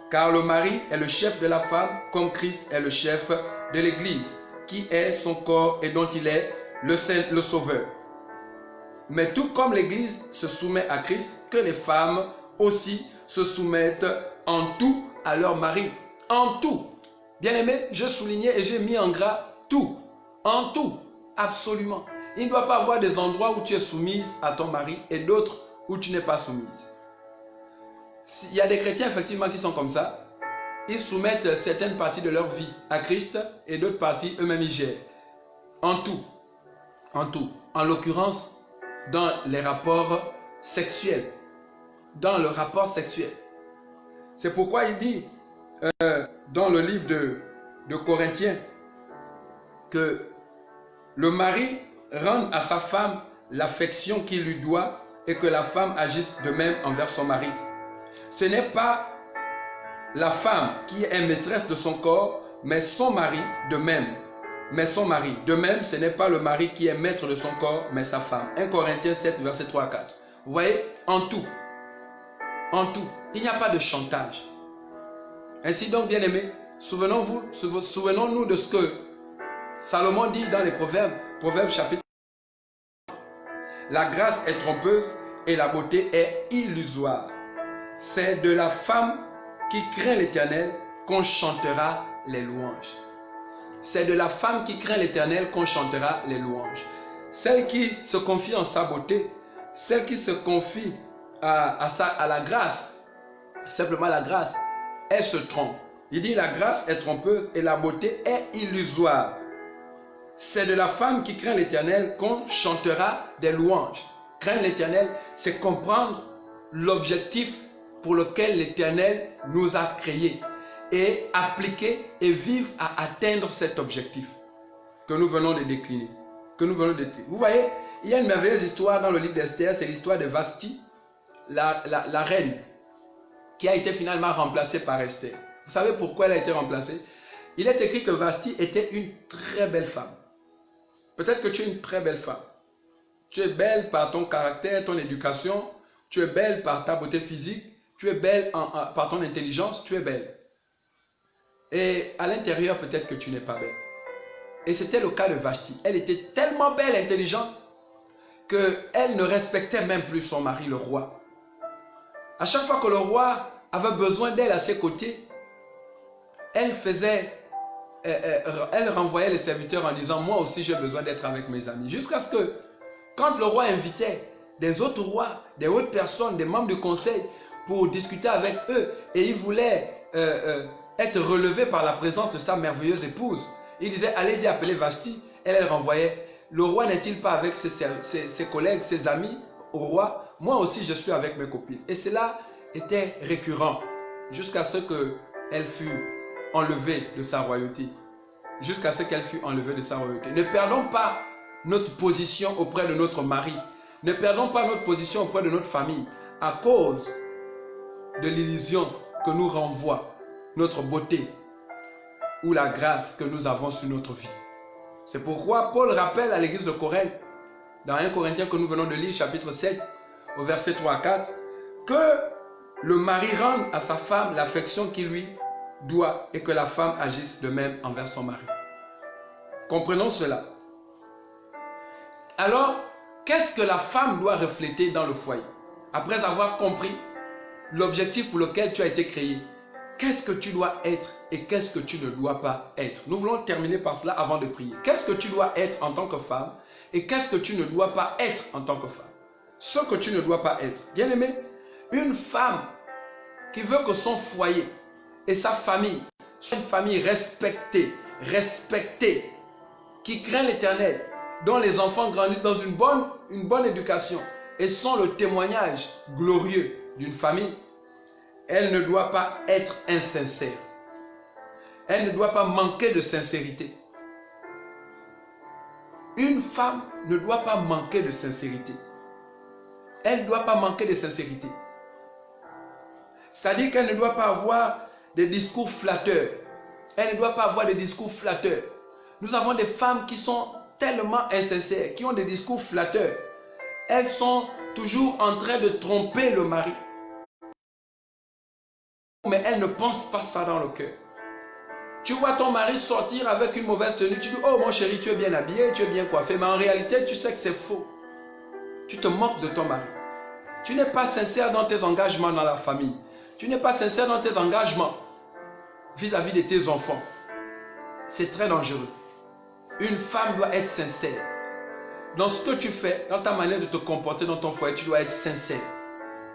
Car le mari est le chef de la femme, comme Christ est le chef de l'Église, qui est son corps et dont il est le Sauveur. Mais tout comme l'Église se soumet à Christ, que les femmes aussi se soumettent en tout à leur mari. En tout. Bien aimé, je soulignais et j'ai mis en gras tout. En tout. Absolument. Il ne doit pas avoir des endroits où tu es soumise à ton mari et d'autres où tu n'es pas soumise. Il y a des chrétiens effectivement qui sont comme ça. Ils soumettent certaines parties de leur vie à Christ et d'autres parties eux-mêmes ils gèrent. En tout. En tout. En l'occurrence, dans les rapports sexuels. Dans le rapport sexuel. C'est pourquoi il dit dans le livre de Corinthiens que le mari rende à sa femme l'affection qu'il lui doit et que la femme agisse de même envers son mari. Ce n'est pas la femme qui est maîtresse de son corps, mais son mari de même. Mais son mari. De même, ce n'est pas le mari qui est maître de son corps, mais sa femme. 1 Corinthiens 7, verset 3 à 4. Vous voyez, en tout. En tout. Il n'y a pas de chantage. Ainsi donc, bien-aimés, souvenons-nous de ce que Salomon dit dans les Proverbes. Proverbes chapitre. La grâce est trompeuse et la beauté est illusoire. C'est de la femme qui craint l'Éternel qu'on chantera les louanges. C'est de la femme qui craint l'Éternel qu'on chantera les louanges. Celle qui se confie en sa beauté, celle qui se confie à la grâce, simplement la grâce, elle se trompe. Il dit la grâce est trompeuse et la beauté est illusoire. c'est de la femme qui craint l'Éternel qu'on chantera des louanges. Craindre l'Éternel, c'est comprendre l'objectif pour lequel l'Éternel nous a créés et appliquer et vivre à atteindre cet objectif que nous venons de décliner. Vous voyez, il y a une merveilleuse histoire dans le livre d'Esther, c'est l'histoire de Vashti, la reine, qui a été finalement remplacée par Esther. Vous savez pourquoi elle a été remplacée? Il est écrit que Vashti était une très belle femme. Peut-être que tu es une très belle femme. Tu es belle par ton caractère, ton éducation, tu es belle par ta beauté physique, tu es belle par ton intelligence, tu es belle. Et à l'intérieur, peut-être que tu n'es pas belle. Et c'était le cas de Vashti. Elle était tellement belle, intelligente, qu'elle ne respectait même plus son mari, le roi. À chaque fois que le roi avait besoin d'elle à ses côtés, elle renvoyait les serviteurs en disant « Moi aussi, j'ai besoin d'être avec mes amis. » Jusqu'à ce que, quand le roi invitait des autres rois, des hautes personnes, des membres du conseil, pour discuter avec eux, et il voulait être relevé par la présence de sa merveilleuse épouse, il disait « Allez-y, appelez Vashti. » Elle renvoyait « Le roi n'est-il pas avec ses collègues, ses amis au roi? Moi aussi, je suis avec mes copines. » Et cela était récurrent jusqu'à ce qu'elle fût enlevée de sa royauté. Jusqu'à ce qu'elle fût enlevée de sa royauté. Ne perdons pas notre position auprès de notre mari. Ne perdons pas notre position auprès de notre famille à cause de l'illusion que nous renvoie notre beauté ou la grâce que nous avons sur notre vie. C'est pourquoi Paul rappelle à l'église de Corinthe, dans 1 Corinthiens que nous venons de lire, chapitre 7, au verset 3 à 4, que le mari rende à sa femme l'affection qu'il lui doit et que la femme agisse de même envers son mari. Comprenons cela. Alors, qu'est-ce que la femme doit refléter dans le foyer? Après avoir compris l'objectif pour lequel tu as été créé, qu'est-ce que tu dois être et qu'est-ce que tu ne dois pas être? Nous voulons terminer par cela avant de prier. Qu'est-ce que tu dois être en tant que femme et qu'est-ce que tu ne dois pas être en tant que femme? Ce que tu ne dois pas être. Bien-aimé, une femme qui veut que son foyer et sa famille soient une famille respectée, qui craint l'Éternel, dont les enfants grandissent dans une bonne éducation et sont le témoignage glorieux d'une famille, elle ne doit pas être insincère. Elle ne doit pas manquer de sincérité. Une femme ne doit pas manquer de sincérité. Elle ne doit pas manquer de sincérité. C'est-à-dire qu'elle ne doit pas avoir des discours flatteurs. Elle ne doit pas avoir des discours flatteurs. Nous avons des femmes qui sont tellement insincères, qui ont des discours flatteurs. Elles sont toujours en train de tromper le mari. Mais elles ne pensent pas ça dans le cœur. Tu vois ton mari sortir avec une mauvaise tenue, tu dis « Oh mon chéri, tu es bien habillé, tu es bien coiffé. » Mais en réalité, tu sais que c'est faux. Tu te moques de ton mari. Tu n'es pas sincère dans tes engagements dans la famille. Tu n'es pas sincère dans tes engagements vis-à-vis de tes enfants. C'est très dangereux. Une femme doit être sincère. Dans ce que tu fais, dans ta manière de te comporter dans ton foyer, tu dois être sincère.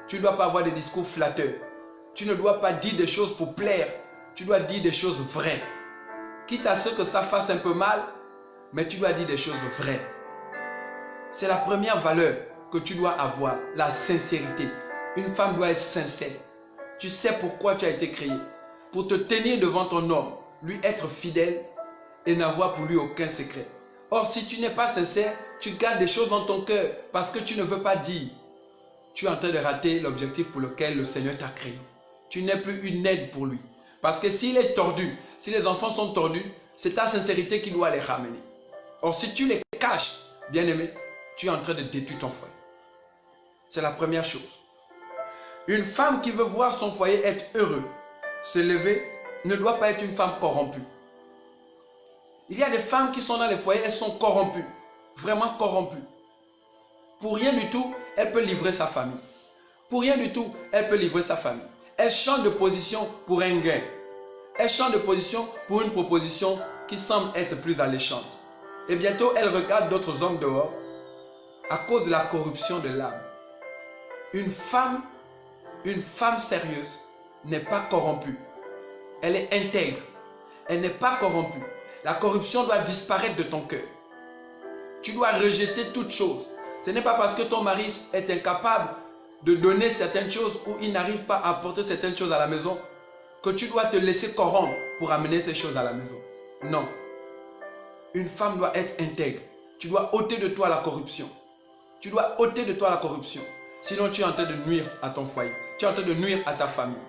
Tu ne dois pas avoir des discours flatteurs. Tu ne dois pas dire des choses pour plaire. Tu dois dire des choses vraies. Quitte à ce que ça fasse un peu mal, mais tu dois dire des choses vraies. C'est la première valeur que tu dois avoir, la sincérité. Une femme doit être sincère. Tu sais pourquoi tu as été créé. Pour te tenir devant ton homme, lui être fidèle et n'avoir pour lui aucun secret. Or, si tu n'es pas sincère, tu gardes des choses dans ton cœur parce que tu ne veux pas dire. Tu es en train de rater l'objectif pour lequel le Seigneur t'a créé. Tu n'es plus une aide pour lui. Parce que s'il est tordu, si les enfants sont tordus, c'est ta sincérité qui doit les ramener. Or, si tu les caches, bien-aimé, tu es en train de détruire ton foyer. C'est la première chose. Une femme qui veut voir son foyer être heureux, se lever, ne doit pas être une femme corrompue. Il y a des femmes qui sont dans les foyers, elles sont corrompues. Vraiment corrompues. Pour rien du tout, elle peut livrer sa famille. Pour rien du tout, elle peut livrer sa famille. Elle change de position pour un gain. Elle change de position pour une proposition qui semble être plus alléchante. Et bientôt, elle regarde d'autres hommes dehors à cause de la corruption de l'âme. Une femme sérieuse n'est pas corrompue. Elle est intègre. Elle n'est pas corrompue. La corruption doit disparaître de ton cœur. Tu dois rejeter toute chose. Ce n'est pas parce que ton mari est incapable de donner certaines choses ou il n'arrive pas à apporter certaines choses à la maison que tu dois te laisser corrompre pour amener ces choses à la maison. Non. Une femme doit être intègre. Tu dois ôter de toi la corruption. Tu dois ôter de toi la corruption. Sinon, tu es en train de nuire à ton foyer. Tu es en train de nuire à ta famille.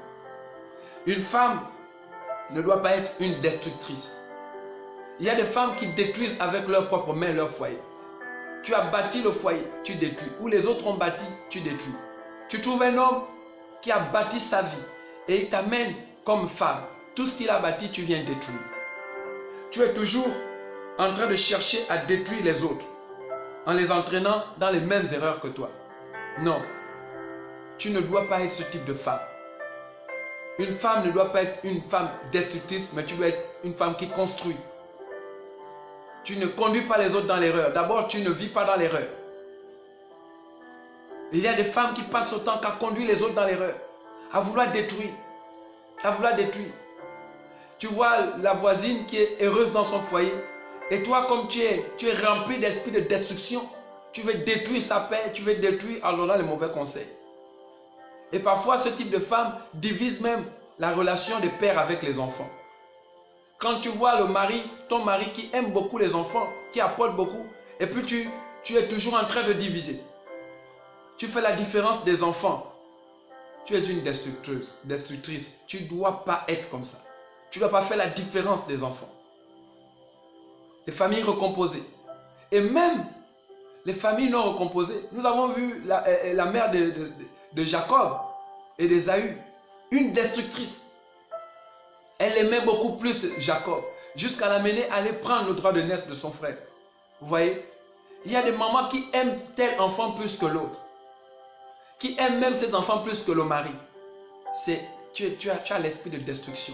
Une femme ne doit pas être une destructrice. Il y a des femmes qui détruisent avec leurs propres mains leur foyer. Tu as bâti le foyer, tu détruis. Ou les autres ont bâti, tu détruis. Tu trouves un homme qui a bâti sa vie et il t'amène comme femme. Tout ce qu'il a bâti, tu viens détruire. Tu es toujours en train de chercher à détruire les autres en les entraînant dans les mêmes erreurs que toi. Non, tu ne dois pas être ce type de femme. Une femme ne doit pas être une femme destructrice, mais tu dois être une femme qui construit. Tu ne conduis pas les autres dans l'erreur. D'abord, tu ne vis pas dans l'erreur. Il y a des femmes qui passent autant qu'à conduire les autres dans l'erreur, à vouloir détruire, à vouloir détruire. Tu vois la voisine qui est heureuse dans son foyer, et toi, comme tu es rempli d'esprit de destruction, tu veux détruire sa paix, tu veux détruire en donnant les mauvais conseils. Et parfois, ce type de femme divise même la relation de père avec les enfants. Quand tu vois le mari, ton mari qui aime beaucoup les enfants, qui apporte beaucoup, et puis tu es toujours en train de diviser. Tu fais la différence des enfants. Tu es une destructrice. Tu ne dois pas être comme ça. Tu ne dois pas faire la différence des enfants. Les familles recomposées. Et même les familles non recomposées. Nous avons vu la mère de Jacob et d'Ésaü. Une destructrice. Elle aimait beaucoup plus Jacob. Jusqu'à l'amener à aller prendre le droit de naissance de son frère. Vous voyez? Il y a des mamans qui aiment tel enfant plus que l'autre. Qui aiment même ses enfants plus que le mari. Tu as l'esprit de destruction.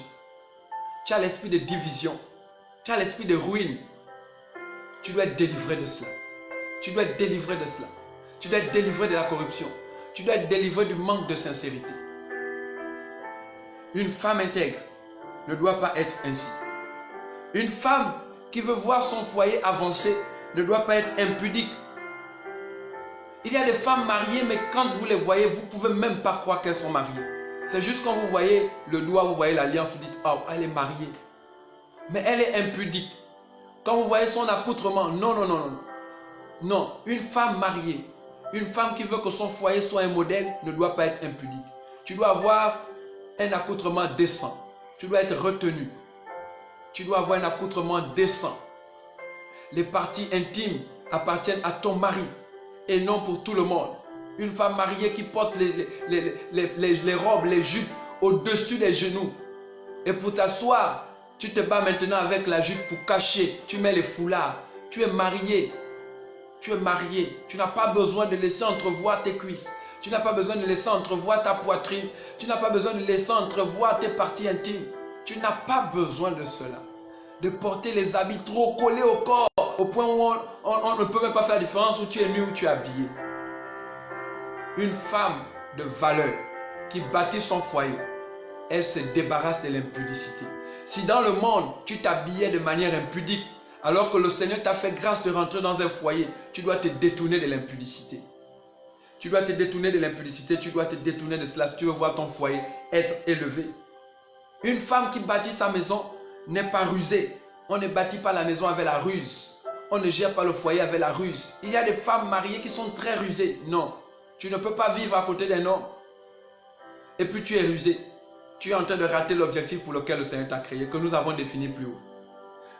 Tu as l'esprit de division. Tu as l'esprit de ruine. Tu dois être délivré de cela. Tu dois être délivré de cela. Tu dois être délivré de la corruption. Tu dois être délivré du manque de sincérité. Une femme intègre ne doit pas être ainsi. Une femme qui veut voir son foyer avancer ne doit pas être impudique. Il y a des femmes mariées, mais quand vous les voyez, vous ne pouvez même pas croire qu'elles sont mariées. C'est juste quand vous voyez le doigt, vous voyez l'alliance, vous dites, oh, elle est mariée. Mais elle est impudique. Quand vous voyez son accoutrement, non, non, non, non. Non, une femme mariée, une femme qui veut que son foyer soit un modèle, ne doit pas être impudique. Tu dois avoir un accoutrement décent. Tu dois être retenu. Tu dois avoir un accoutrement décent. Les parties intimes appartiennent à ton mari et non pour tout le monde. Une femme mariée qui porte les robes, les jupes au-dessus des genoux. Et pour t'asseoir, tu te bats maintenant avec la jupe pour cacher. Tu mets les foulards. Tu es marié. Tu es marié. Tu n'as pas besoin de laisser entrevoir tes cuisses. Tu n'as pas besoin de laisser entrevoir ta poitrine. Tu n'as pas besoin de laisser entrevoir tes parties intimes. Tu n'as pas besoin de cela. De porter les habits trop collés au corps. Au point où on ne peut même pas faire la différence où tu es nu ou tu es habillé. Une femme de valeur qui bâtit son foyer, elle se débarrasse de l'impudicité. Si dans le monde, tu t'habillais de manière impudique, alors que le Seigneur t'a fait grâce de rentrer dans un foyer, tu dois te détourner de l'impudicité. Tu dois te détourner de l'impudicité, tu dois te détourner de cela si tu veux voir ton foyer être élevé. Une femme qui bâtit sa maison n'est pas rusée. On ne bâtit pas la maison avec la ruse. On ne gère pas le foyer avec la ruse. Il y a des femmes mariées qui sont très rusées. Non, tu ne peux pas vivre à côté d'un homme. Et puis tu es rusé. Tu es en train de rater l'objectif pour lequel le Seigneur t'a créé, que nous avons défini plus haut.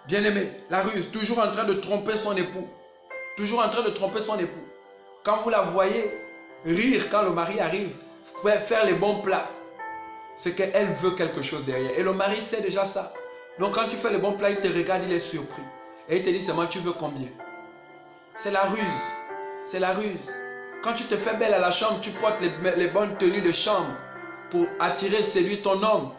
Bien-aimé, la ruse, toujours en train de tromper son époux. Toujours en train de tromper son époux. Quand vous la voyez rire quand le mari arrive, faire les bons plats, c'est qu'elle veut quelque chose derrière. Et le mari sait déjà ça. Donc quand tu fais les bons plats, il te regarde, il est surpris. Et il te dit seulement, tu veux combien? C'est la ruse. C'est la ruse. Quand tu te fais belle à la chambre, tu portes les bonnes tenues de chambre pour attirer, séduire ton homme.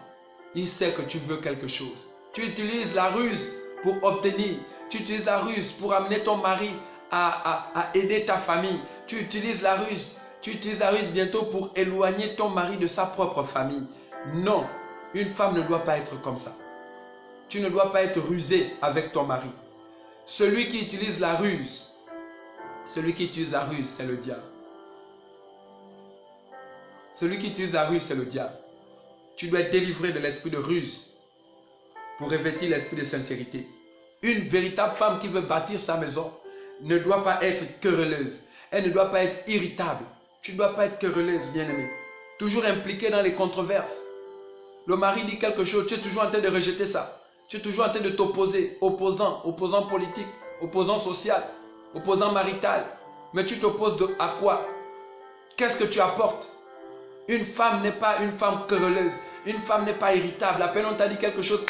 Il sait que tu veux quelque chose. Tu utilises la ruse pour obtenir. Tu utilises la ruse pour amener ton mari à aider ta famille. Tu utilises la ruse. Tu utilises la ruse bientôt pour éloigner ton mari de sa propre famille. Non, une femme ne doit pas être comme ça. Tu ne dois pas être rusé avec ton mari. Celui qui utilise la ruse, c'est le diable. Celui qui utilise la ruse, c'est le diable. Tu dois être délivré de l'esprit de ruse pour revêtir l'esprit de sincérité. Une véritable femme qui veut bâtir sa maison ne doit pas être querelleuse. Elle ne doit pas être irritable. Tu ne dois pas être querelleuse, bien-aimée. Toujours impliquée dans les controverses. Le mari dit quelque chose, tu es toujours en train de rejeter ça. Tu es toujours en train de t'opposer, opposant politique, opposant social, opposant marital. Mais tu t'opposes à quoi? Qu'est-ce que tu apportes? Une femme n'est pas une femme querelleuse. Une femme n'est pas irritable. À peine on t'a dit quelque chose,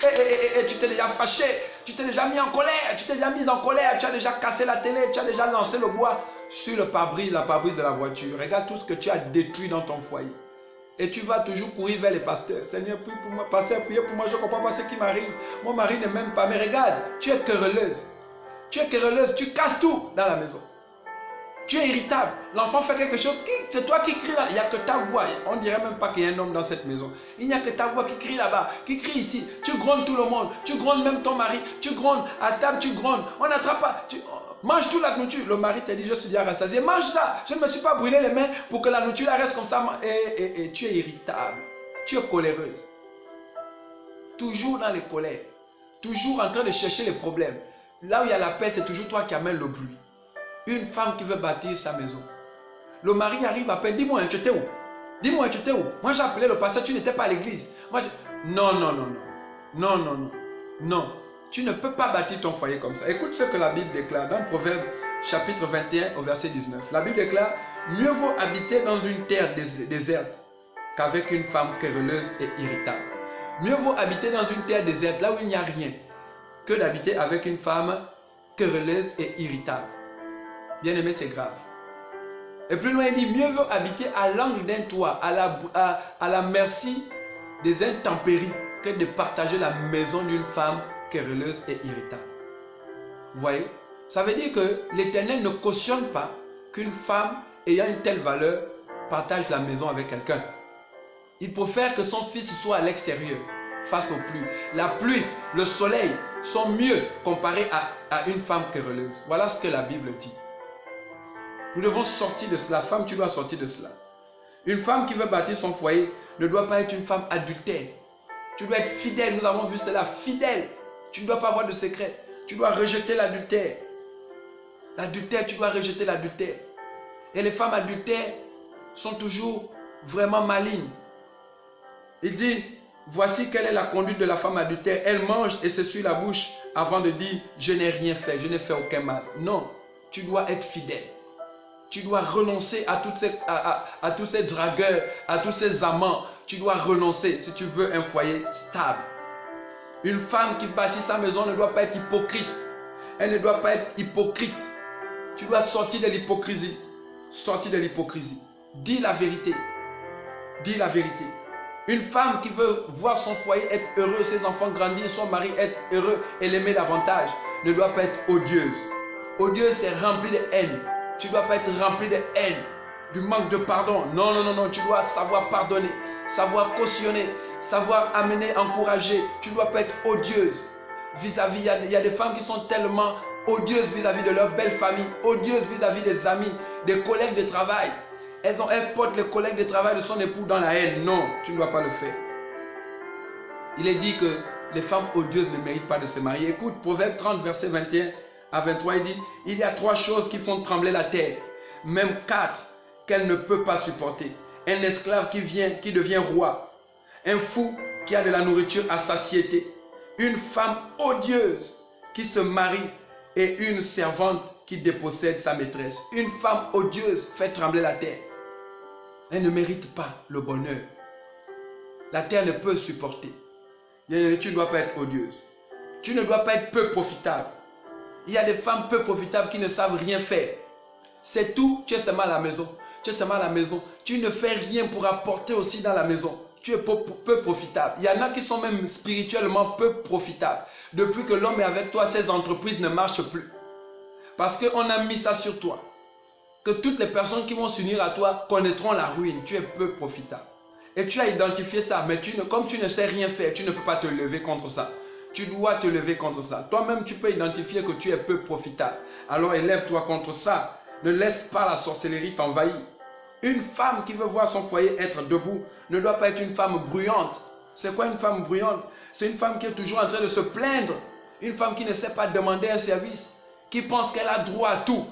tu t'es déjà fâché, tu t'es déjà mis en colère, tu t'es déjà mise en colère, tu as déjà cassé la télé, tu as déjà lancé le bois sur le pare-brise, la pare-brise de la voiture. Regarde tout ce que tu as détruit dans ton foyer. Et tu vas toujours courir vers les pasteurs. Seigneur, prie pour moi. Pasteur, priez pour moi. Je ne comprends pas ce qui m'arrive. Mon mari ne m'aime pas. Mais regarde, tu es querelleuse. Tu es querelleuse. Tu casses tout dans la maison. Tu es irritable. L'enfant fait quelque chose. C'est toi qui cries là. Il n'y a que ta voix. On ne dirait même pas qu'il y a un homme dans cette maison. Il n'y a que ta voix qui crie là-bas. Qui crie ici. Tu grondes tout le monde. Tu grondes même ton mari. Tu grondes. À table, tu grondes. On n'attrape pas. Mange toute la nourriture. Le mari t'a dit, je suis déjà rassasié. Mange ça. Je ne me suis pas brûlé les mains pour que la nourriture reste comme ça. Et tu es irritable. Tu es coléreuse. Toujours dans les colères. Toujours en train de chercher les problèmes. Là où il y a la paix, c'est toujours toi qui amènes le bruit. Une femme qui veut bâtir sa maison. Le mari arrive à peine. Dis-moi, tu étais où? Dis-moi, tu étais où? Moi, j'ai appelé le pasteur, tu n'étais pas à l'église. Non. Non. Tu ne peux pas bâtir ton foyer comme ça. Écoute ce que la Bible déclare dans Proverbe chapitre 21 au verset 19. La Bible déclare, mieux vaut habiter dans une terre déserte qu'avec une femme querelleuse et irritable. Mieux vaut habiter dans une terre déserte, là où il n'y a rien, que d'habiter avec une femme querelleuse et irritable. Bien aimé, c'est grave. Et plus loin, il dit, mieux vaut habiter à l'angle d'un toit, à la merci des intempéries, que de partager la maison d'une femme querelleuse et irritable. Vous voyez? Ça veut dire que l'Éternel ne cautionne pas qu'une femme ayant une telle valeur partage la maison avec quelqu'un. Il préfère que son fils soit à l'extérieur, face aux pluies. La pluie, le soleil sont mieux comparés à une femme querelleuse. Voilà ce que la Bible dit. Nous devons sortir de cela. Femme, tu dois sortir de cela. Une femme qui veut bâtir son foyer ne doit pas être une femme adultère. Tu dois être fidèle. Nous avons vu cela. Fidèle. Tu ne dois pas avoir de secret. Tu dois rejeter l'adultère. L'adultère, tu dois rejeter l'adultère. Et les femmes adultères sont toujours vraiment malignes. Il dit, voici quelle est la conduite de la femme adultère. Elle mange et s'essuie la bouche avant de dire, je n'ai rien fait, je n'ai fait aucun mal. Non, tu dois être fidèle. Tu dois renoncer à tous ces dragueurs, à tous ces amants. Tu dois renoncer si tu veux un foyer stable. Une femme qui bâtit sa maison ne doit pas être hypocrite. Elle ne doit pas être hypocrite. Tu dois sortir de l'hypocrisie. Sortir de l'hypocrisie. Dis la vérité. Dis la vérité. Une femme qui veut voir son foyer être heureux, ses enfants grandir, son mari être heureux et l'aimer davantage, ne doit pas être odieuse. Odieuse, c'est rempli de haine. Tu ne dois pas être rempli de haine, du manque de pardon. Non. Tu dois savoir pardonner, savoir cautionner, savoir amener, encourager. Tu ne dois pas être odieuse. Vis-à-vis, il y a des femmes qui sont tellement odieuses vis-à-vis de leur belle famille, odieuses vis-à-vis des amis, des collègues de travail. Elles portent les collègues de travail de son époux dans la haine. Non, tu ne dois pas le faire. Il est dit que les femmes odieuses ne méritent pas de se marier. Écoute, Proverbe 30, verset 21 à 23, il dit, il y a 3 choses qui font trembler la terre, même 4 qu'elle ne peut pas supporter. Un esclave qui devient roi, un fou qui a de la nourriture à satiété, une femme odieuse qui se marie et une servante qui dépossède sa maîtresse. Une femme odieuse fait trembler la terre. Elle ne mérite pas le bonheur. La terre ne peut supporter. Tu ne dois pas être odieuse. Tu ne dois pas être peu profitable. Il y a des femmes peu profitables qui ne savent rien faire. C'est tout, tu es seulement à la maison. Tu es seulement à la maison. Tu ne fais rien pour apporter aussi dans la maison. Tu es peu profitable. Il y en a qui sont même spirituellement peu profitables. Depuis que l'homme est avec toi, ces entreprises ne marchent plus. Parce qu'on a mis ça sur toi. Que toutes les personnes qui vont s'unir à toi connaîtront la ruine. Tu es peu profitable. Et tu as identifié ça. Mais comme tu ne sais rien faire, tu ne peux pas te lever contre ça. Tu dois te lever contre ça. Toi-même, tu peux identifier que tu es peu profitable. Alors élève-toi contre ça. Ne laisse pas la sorcellerie t'envahir. Une femme qui veut voir son foyer être debout ne doit pas être une femme bruyante. C'est quoi une femme bruyante? C'est une femme qui est toujours en train de se plaindre. Une femme qui ne sait pas demander un service. Qui pense qu'elle a droit à tout.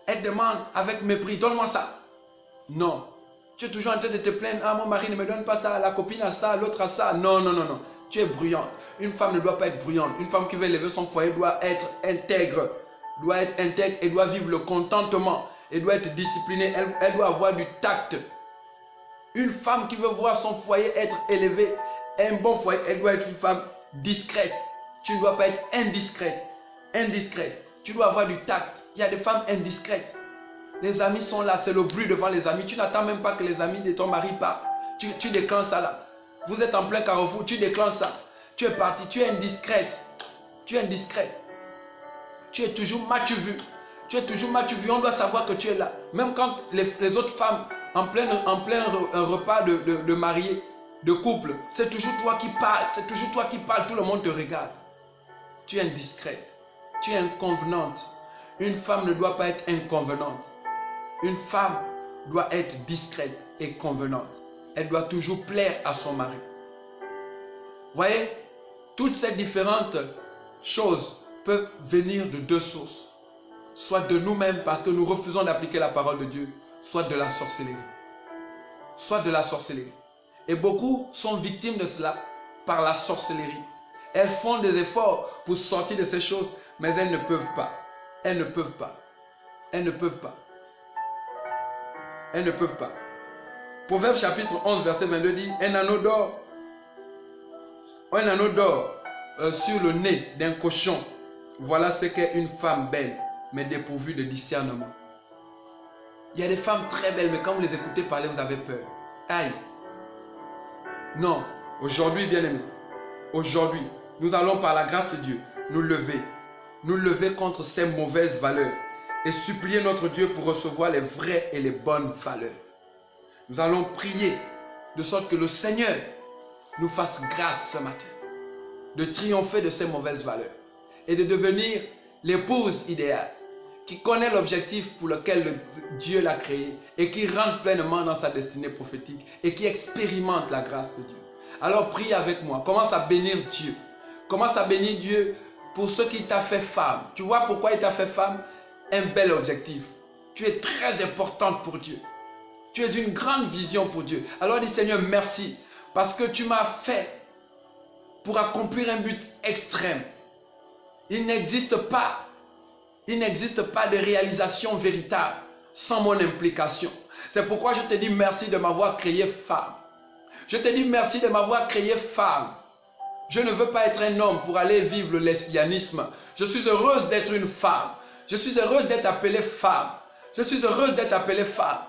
Elle demande avec mépris, donne-moi ça. Non. Tu es toujours en train de te plaindre. Ah, mon mari ne me donne pas ça. La copine a ça, l'autre a ça. Non, non, non, non. Tu es bruyante. Une femme ne doit pas être bruyante. Une femme qui veut élever son foyer doit être intègre. Doit être intègre et doit vivre le contentement. Elle doit être disciplinée. Elle doit avoir du tact. Une femme qui veut voir son foyer être élevé, un bon foyer, elle doit être une femme discrète. Tu ne dois pas être indiscrète. Indiscrète. Tu dois avoir du tact. Il y a des femmes indiscrètes. Les amis sont là, c'est le bruit devant les amis. Tu n'attends même pas que les amis de ton mari partent. Tu déclenches ça là. Vous êtes en plein carrefour, tu déclenches ça. Tu es parti, tu es indiscrète. Tu es indiscrète. Tu es toujours m'as-tu vu. Tu es toujours m'as-tu vu. On doit savoir que tu es là. Même quand les autres femmes, en plein repas de mariés, de couple, c'est toujours toi qui parles. C'est toujours toi qui parles. Tout le monde te regarde. Tu es indiscrète. Tu es inconvenante. Une femme ne doit pas être inconvenante. Une femme doit être discrète et convenante. Elle doit toujours plaire à son mari. Voyez, toutes ces différentes choses peuvent venir de deux sources. Soit de nous-mêmes parce que nous refusons d'appliquer la parole de Dieu, soit de la sorcellerie. Soit de la sorcellerie. Et beaucoup sont victimes de cela par la sorcellerie. Elles font des efforts pour sortir de ces choses, mais elles ne peuvent pas. Elles ne peuvent pas. Elles ne peuvent pas. Elles ne peuvent pas. Proverbe chapitre 11, verset 22 dit, un anneau d'or sur le nez d'un cochon, voilà ce qu'est une femme belle, mais dépourvue de discernement. Il y a des femmes très belles, mais quand vous les écoutez parler, vous avez peur. Aïe. Non, aujourd'hui, bien-aimés, aujourd'hui, nous allons par la grâce de Dieu nous lever contre ces mauvaises valeurs et supplier notre Dieu pour recevoir les vraies et les bonnes valeurs. Nous allons prier de sorte que le Seigneur nous fasse grâce ce matin de triompher de ces mauvaises valeurs et de devenir l'épouse idéale qui connaît l'objectif pour lequel Dieu l'a créé et qui rentre pleinement dans sa destinée prophétique et qui expérimente la grâce de Dieu. Alors prie avec moi, commence à bénir Dieu. Commence à bénir Dieu pour ce qu'il t'a fait femme. Tu vois pourquoi il t'a fait femme? Un bel objectif. Tu es très importante pour Dieu. Tu es une grande vision pour Dieu. Alors dis Seigneur, merci parce que tu m'as fait pour accomplir un but extrême. Il n'existe pas de réalisation véritable sans mon implication. C'est pourquoi je te dis merci de m'avoir créé femme. Je te dis merci de m'avoir créé femme. Je ne veux pas être un homme pour aller vivre le lesbianisme. Je suis heureuse d'être une femme. Je suis heureuse d'être appelée femme. Je suis heureuse d'être appelée femme.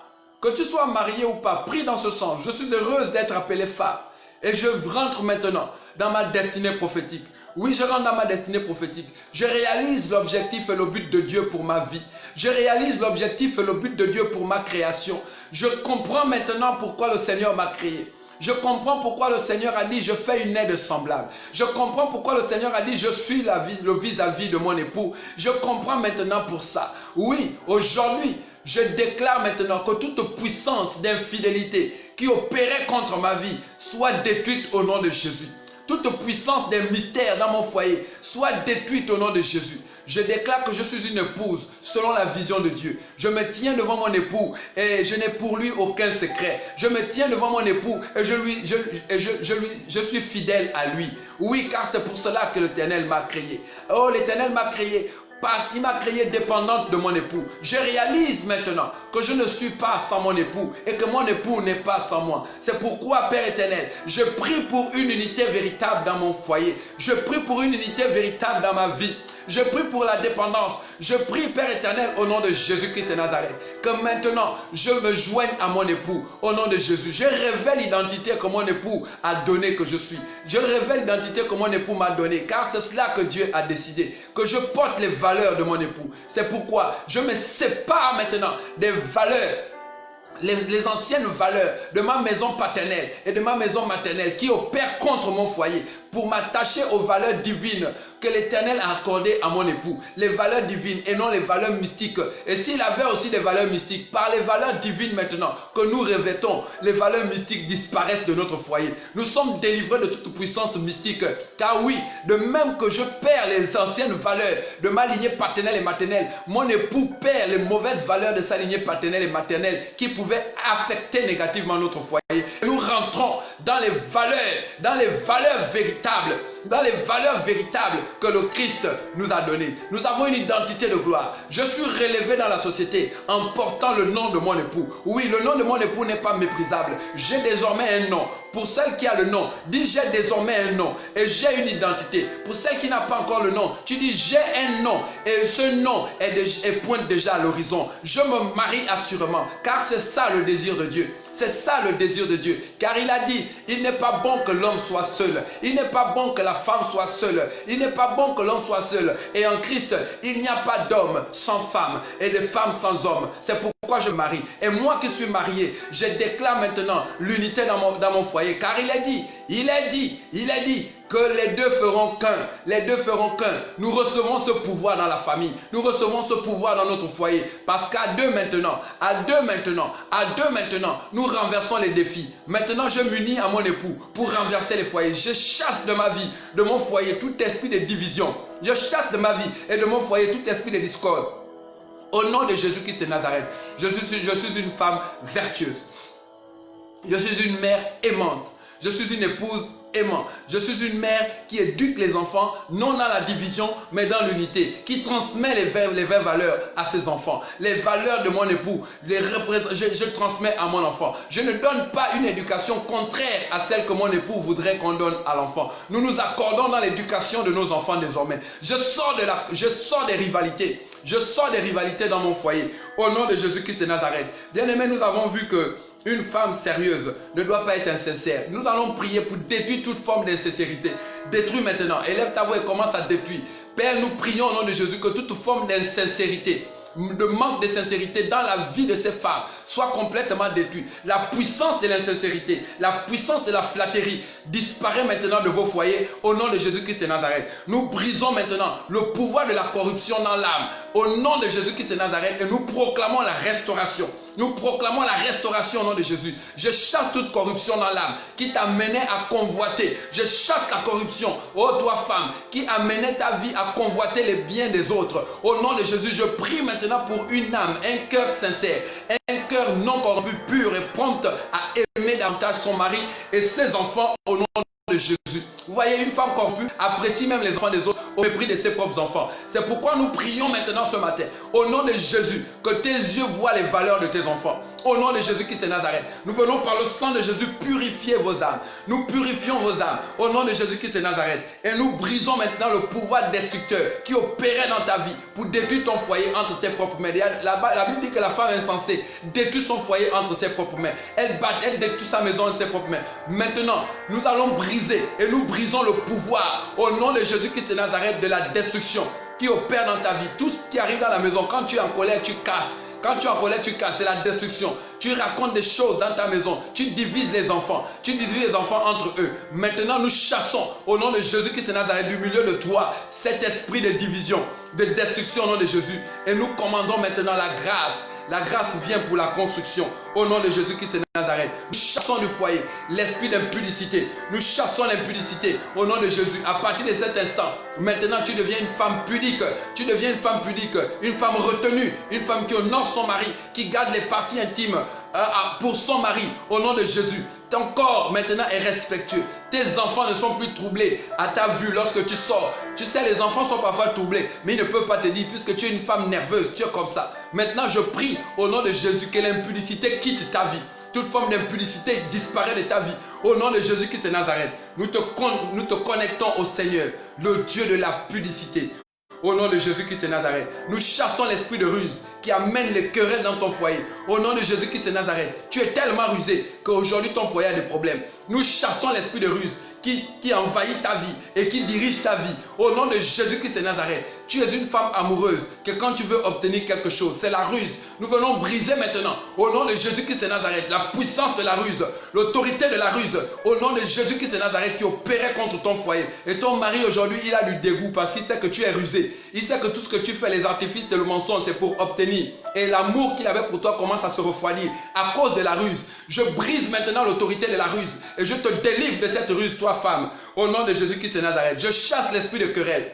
Que tu sois marié ou pas, prie dans ce sens. Je suis heureuse d'être appelée femme. Et je rentre maintenant dans ma destinée prophétique. Oui, je rentre dans ma destinée prophétique. Je réalise l'objectif et le but de Dieu pour ma vie. Je réalise l'objectif et le but de Dieu pour ma création. Je comprends maintenant pourquoi le Seigneur m'a créé. Je comprends pourquoi le Seigneur a dit je fais une aide semblable. Je comprends pourquoi le Seigneur a dit je suis le vis-à-vis de mon époux. Je comprends maintenant pour ça. Oui, aujourd'hui, je déclare maintenant que toute puissance d'infidélité qui opérait contre ma vie soit détruite au nom de Jésus. Toute puissance des mystères dans mon foyer soit détruite au nom de Jésus. Je déclare que je suis une épouse selon la vision de Dieu. Je me tiens devant mon époux et je n'ai pour lui aucun secret. Je me tiens devant mon époux et je suis fidèle à lui. Oui, car c'est pour cela que l'Éternel m'a créé. Oh, l'Éternel m'a créé parce qu'il m'a créé dépendante de mon époux. Je réalise maintenant que je ne suis pas sans mon époux et que mon époux n'est pas sans moi. C'est pourquoi, Père éternel, je prie pour une unité véritable dans mon foyer. Je prie pour une unité véritable dans ma vie. Je prie pour la dépendance. Je prie, Père éternel, au nom de Jésus-Christ de Nazareth, que maintenant, je me joigne à mon époux, au nom de Jésus. Je révèle l'identité que mon époux a donnée que je suis. Je révèle l'identité que mon époux m'a donnée, car c'est cela que Dieu a décidé, que je porte les valeurs de mon époux. C'est pourquoi je me sépare maintenant des valeurs, les anciennes valeurs de ma maison paternelle et de ma maison maternelle qui opèrent contre mon foyer. pour m'attacher aux valeurs divines que l'Éternel a accordées à mon époux. Les valeurs divines et non les valeurs mystiques. Et s'il avait aussi des valeurs mystiques, par les valeurs divines maintenant que nous revêtons, les valeurs mystiques disparaissent de notre foyer. Nous sommes délivrés de toute puissance mystique. Car oui, de même que je perds les anciennes valeurs de ma lignée paternelle et maternelle, mon époux perd les mauvaises valeurs de sa lignée paternelle et maternelle qui pouvaient affecter négativement notre foyer. Nous rentrons dans les valeurs véritables, que le Christ nous a données. Nous avons une identité de gloire. Je suis relevé dans la société en portant le nom de mon époux. Oui, le nom de mon époux n'est pas méprisable. J'ai désormais un nom. Pour celle qui a le nom, dis j'ai désormais un nom et j'ai une identité. Pour celle qui n'a pas encore le nom, tu dis j'ai un nom et ce nom pointe déjà à l'horizon. Je me marie assurément car c'est ça le désir de Dieu. C'est ça le désir de Dieu. Car il a dit, il n'est pas bon que l'homme soit seul. Il n'est pas bon que la femme soit seule. Il n'est pas bon que l'homme soit seul. Et en Christ, il n'y a pas d'homme sans femme et de femme sans homme. C'est pourquoi je me marie. Et moi qui suis marié, je déclare maintenant l'unité dans mon foyer. Car il a dit que les deux feront qu'un. Les deux feront qu'un. Nous recevons ce pouvoir dans la famille. Nous recevons ce pouvoir dans notre foyer. Parce qu'à deux maintenant, nous renversons les défis. Maintenant, je m'unis à mon époux pour renverser les foyers. Je chasse de ma vie, de mon foyer, tout esprit de division. Je chasse de ma vie et de mon foyer tout esprit de discorde. Au nom de Jésus-Christ de Nazareth, je suis une femme vertueuse. Je suis une mère aimante. Je suis une épouse aimante. Je suis une mère qui éduque les enfants, non dans la division, mais dans l'unité, qui transmet les vraies valeurs à ses enfants. Les valeurs de mon époux, je transmets à mon enfant. Je ne donne pas une éducation contraire à celle que mon époux voudrait qu'on donne à l'enfant. Nous nous accordons dans l'éducation de nos enfants désormais. Je sors des rivalités. Je sors des rivalités dans mon foyer. Au nom de Jésus-Christ de Nazareth. Bien-aimés, nous avons vu que une femme sérieuse ne doit pas être insincère. Nous allons prier pour détruire toute forme d'insincérité. Détruis maintenant. Élève ta voix et commence à détruire. Père, nous prions au nom de Jésus que toute forme d'insincérité, de manque de sincérité dans la vie de ces femmes soit complètement détruite. La puissance de l'insincérité, la puissance de la flatterie disparaît maintenant de vos foyers au nom de Jésus-Christ de Nazareth. Nous brisons maintenant le pouvoir de la corruption dans l'âme au nom de Jésus-Christ de Nazareth et nous proclamons la restauration. Nous proclamons la restauration au nom de Jésus. Je chasse toute corruption dans l'âme qui t'a mené à convoiter. Je chasse la corruption, ô toi femme, qui a mené ta vie à convoiter les biens des autres. Au nom de Jésus, je prie maintenant pour une âme, un cœur sincère, un cœur non corrompu, pur et prompt à aimer davantage son mari et ses enfants au nom de Jésus. Vous voyez, une femme corrompue apprécie même les enfants des autres au mépris de ses propres enfants. C'est pourquoi nous prions maintenant ce matin, au nom de Jésus, que tes yeux voient les valeurs de tes enfants. Au nom de Jésus-Christ de Nazareth, nous venons par le sang de Jésus purifier vos âmes. Nous purifions vos âmes au nom de Jésus-Christ de Nazareth. Et nous brisons maintenant le pouvoir destructeur qui opérait dans ta vie pour détruire ton foyer entre tes propres mains. La Bible dit que la femme insensée détruit son foyer entre ses propres mains. Elle détruit sa maison entre ses propres mains. Maintenant, nous allons briser et nous brisons le pouvoir au nom de Jésus-Christ de Nazareth de la destruction qui opère dans ta vie. Tout ce qui arrive dans la maison, quand tu es en colère, tu casses. Quand tu es en colère, tu casses, c'est la destruction. Tu racontes des choses dans ta maison. Tu divises les enfants. Tu divises les enfants entre eux. Maintenant, nous chassons au nom de Jésus-Christ de Nazareth du milieu de toi cet esprit de division, de destruction au nom de Jésus. Et nous commandons maintenant la grâce. La grâce vient pour la construction au nom de Jésus-Christ de Nazareth. Nous chassons du foyer l'esprit d'impudicité. Nous chassons l'impudicité au nom de Jésus. À partir de cet instant, maintenant tu deviens une femme pudique. Tu deviens une femme pudique, une femme retenue, une femme qui honore son mari, qui garde les parties intimes pour son mari au nom de Jésus. Ton corps maintenant est respectueux. Tes enfants ne sont plus troublés à ta vue lorsque tu sors. Tu sais, les enfants sont parfois troublés, mais ils ne peuvent pas te dire puisque tu es une femme nerveuse, tu es comme ça. Maintenant, je prie au nom de Jésus que l'impudicité quitte ta vie. Toute forme d'impudicité disparaît de ta vie. Au nom de Jésus-Christ de Nazareth, nous te connectons au Seigneur, le Dieu de la pudicité. Au nom de Jésus-Christ de Nazareth, nous chassons l'esprit de ruse qui amène les querelles dans ton foyer. Au nom de Jésus-Christ de Nazareth, tu es tellement rusé qu'aujourd'hui ton foyer a des problèmes. Nous chassons l'esprit de ruse qui envahit ta vie et qui dirige ta vie. Au nom de Jésus-Christ de Nazareth, Tu es une femme amoureuse que quand tu veux obtenir quelque chose, c'est la ruse. Nous venons briser maintenant, au nom de Jésus-Christ de Nazareth, la puissance de la ruse, l'autorité de la ruse, au nom de Jésus-Christ de Nazareth qui opérait contre ton foyer. Et ton mari aujourd'hui, il a du dégoût parce qu'il sait que tu es rusé. Il sait que tout ce que tu fais, les artifices et le mensonge, c'est pour obtenir. Et l'amour qu'il avait pour toi commence à se refroidir à cause de la ruse. Je brise maintenant l'autorité de la ruse et je te délivre de cette ruse, toi femme, au nom de Jésus-Christ de Nazareth. Je chasse l'esprit de querelle.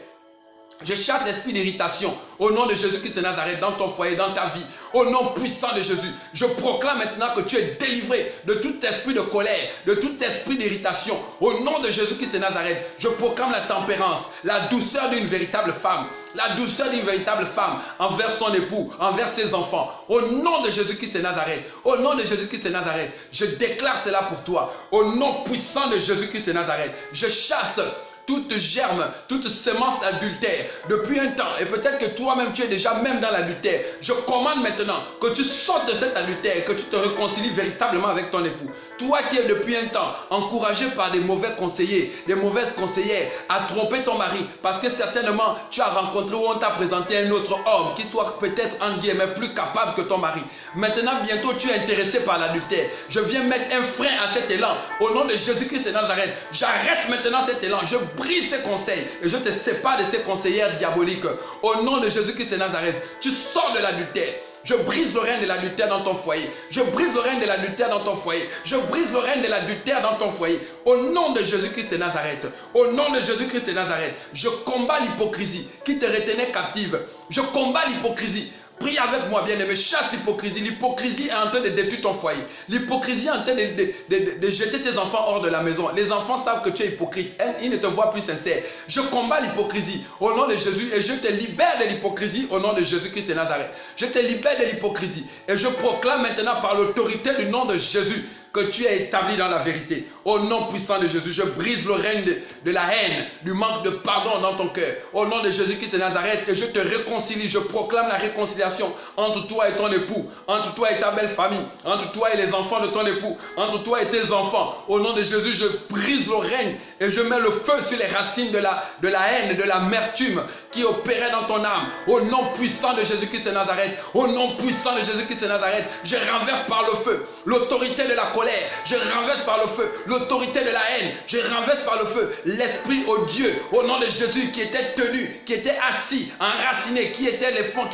Je chasse l'esprit d'irritation au nom de Jésus-Christ de Nazareth dans ton foyer, dans ta vie. Au nom puissant de Jésus, je proclame maintenant que tu es délivré de tout esprit de colère, de tout esprit d'irritation. Au nom de Jésus-Christ de Nazareth, je proclame la tempérance, la douceur d'une véritable femme. La douceur d'une véritable femme envers son époux, envers ses enfants. Au nom de Jésus-Christ de Nazareth, au nom de Jésus-Christ de Nazareth, je déclare cela pour toi. Au nom puissant de Jésus-Christ de Nazareth, je chasse toute germe, toute semence d'adultère depuis un temps. Et peut-être que toi-même tu es déjà même dans l'adultère. Je commande maintenant que tu sortes de cet adultère, que tu te réconcilies véritablement avec ton époux. Toi qui es depuis un temps encouragé par des mauvais conseillers, des mauvaises conseillères à tromper ton mari parce que certainement tu as rencontré ou on t'a présenté un autre homme qui soit peut-être en guillemets plus capable que ton mari. Maintenant bientôt tu es intéressé par l'adultère. Je viens mettre un frein à cet élan au nom de Jésus-Christ de Nazareth. J'arrête maintenant cet élan. Je brise ces conseils et je te sépare de ces conseillères diaboliques. Au nom de Jésus-Christ de Nazareth, tu sors de l'adultère. Je brise le règne de l'adultère dans ton foyer. Je brise le règne de l'adultère dans ton foyer. Je brise le règne de l'adultère dans ton foyer. Au nom de Jésus-Christ de Nazareth. Au nom de Jésus-Christ de Nazareth. Je combats l'hypocrisie qui te retenait captive. Je combats l'hypocrisie. Prie avec moi, bien-aimé, chasse l'hypocrisie. L'hypocrisie est en train de détruire ton foyer. L'hypocrisie est en train de jeter tes enfants hors de la maison. Les enfants savent que tu es hypocrite. Ils ne te voient plus sincère. Je combats l'hypocrisie au nom de Jésus et je te libère de l'hypocrisie au nom de Jésus-Christ de Nazareth. Je te libère de l'hypocrisie et je proclame maintenant par l'autorité du nom de Jésus que tu es établi dans la vérité. Au nom puissant de Jésus, je brise le règne de la haine, du manque de pardon dans ton cœur. Au nom de Jésus-Christ de Nazareth, et je te réconcilie. Je proclame la réconciliation entre toi et ton époux, entre toi et ta belle famille, entre toi et les enfants de ton époux, entre toi et tes enfants. Au nom de Jésus, je brise le règne et je mets le feu sur les racines de la haine, de l'amertume qui opérait dans ton âme. Au nom puissant de Jésus-Christ de Nazareth, au nom puissant de Jésus-Christ de Nazareth, je renverse par le feu l'autorité de la colère. Je renverse par le feu l'autorité de la haine. Je renverse par le feu l'esprit odieux au nom de Jésus qui était tenu, qui était assis, enraciné, qui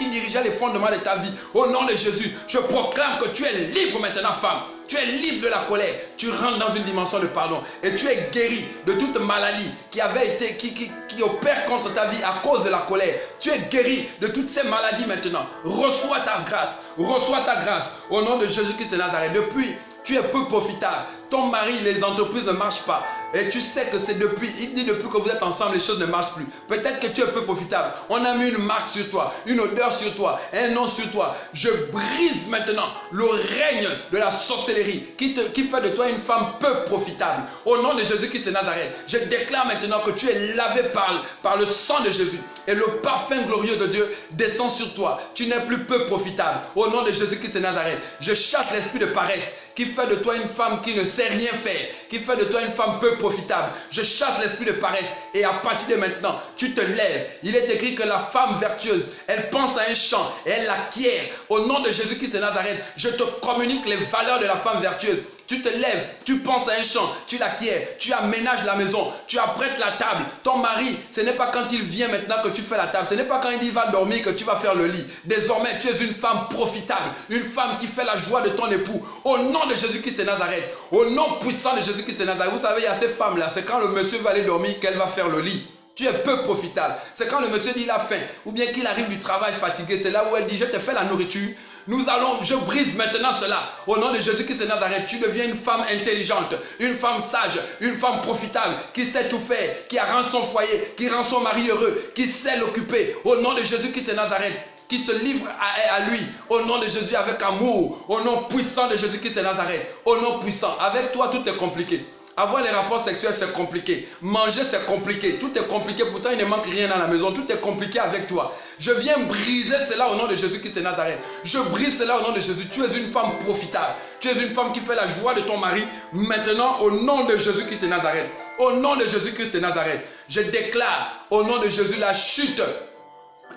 dirigeait les fondements de ta vie. Au nom de Jésus, je proclame que tu es libre maintenant, femme. Tu es libre de la colère. Tu rentres dans une dimension de pardon. Et tu es guéri de toute maladie qui opère contre ta vie à cause de la colère. Tu es guéri de toutes ces maladies maintenant. Reçois ta grâce. Reçois ta grâce. Au nom de Jésus-Christ de Nazareth. Depuis, tu es peu profitable. Ton mari, les entreprises ne marchent pas. Et tu sais que c'est depuis, il dit depuis que vous êtes ensemble, les choses ne marchent plus. Peut-être que tu es peu profitable. On a mis une marque sur toi, une odeur sur toi, un nom sur toi. Je brise maintenant le règne de la sorcellerie qui fait de toi une femme peu profitable. Au nom de Jésus-Christ de Nazareth, je déclare maintenant que tu es lavé par le sang de Jésus. Et le parfum glorieux de Dieu descend sur toi. Tu n'es plus peu profitable. Au nom de Jésus-Christ de Nazareth, je chasse l'esprit de paresse qui fait de toi une femme qui ne sait rien faire, qui fait de toi une femme peu profitable. Je chasse l'esprit de paresse et à partir de maintenant, tu te lèves. Il est écrit que la femme vertueuse, elle pense à un champ et elle l'acquiert. Au nom de Jésus-Christ de Nazareth, je te communique les valeurs de la femme vertueuse. Tu te lèves, tu penses à un champ, tu l'acquiers, tu aménages la maison, tu apprêtes la table. Ton mari, ce n'est pas quand il vient maintenant que tu fais la table, ce n'est pas quand il va dormir que tu vas faire le lit. Désormais, tu es une femme profitable, une femme qui fait la joie de ton époux. Au nom de Jésus-Christ de Nazareth, au nom puissant de Jésus-Christ de Nazareth, vous savez, il y a ces femmes-là, c'est quand le monsieur va aller dormir qu'elle va faire le lit. Tu es peu profitable. C'est quand le monsieur dit il a faim ou bien qu'il arrive du travail fatigué, c'est là où elle dit je te fais la nourriture. Je brise maintenant cela. Au nom de Jésus-Christ de Nazareth, tu deviens une femme intelligente, une femme sage, une femme profitable, qui sait tout faire, qui rend son foyer, qui rend son mari heureux, qui sait l'occuper. Au nom de Jésus-Christ de Nazareth, qui se livre à lui, au nom de Jésus avec amour, au nom puissant de Jésus-Christ de Nazareth, au nom puissant. Avec toi, tout est compliqué. Avoir les rapports sexuels, c'est compliqué. Manger, c'est compliqué. Tout est compliqué. Pourtant, il ne manque rien dans la maison. Tout est compliqué avec toi. Je viens briser cela au nom de Jésus-Christ de Nazareth. Je brise cela au nom de Jésus. Tu es une femme profitable. Tu es une femme qui fait la joie de ton mari. Maintenant, au nom de Jésus-Christ de Nazareth. Au nom de Jésus-Christ de Nazareth. Je déclare au nom de Jésus la chute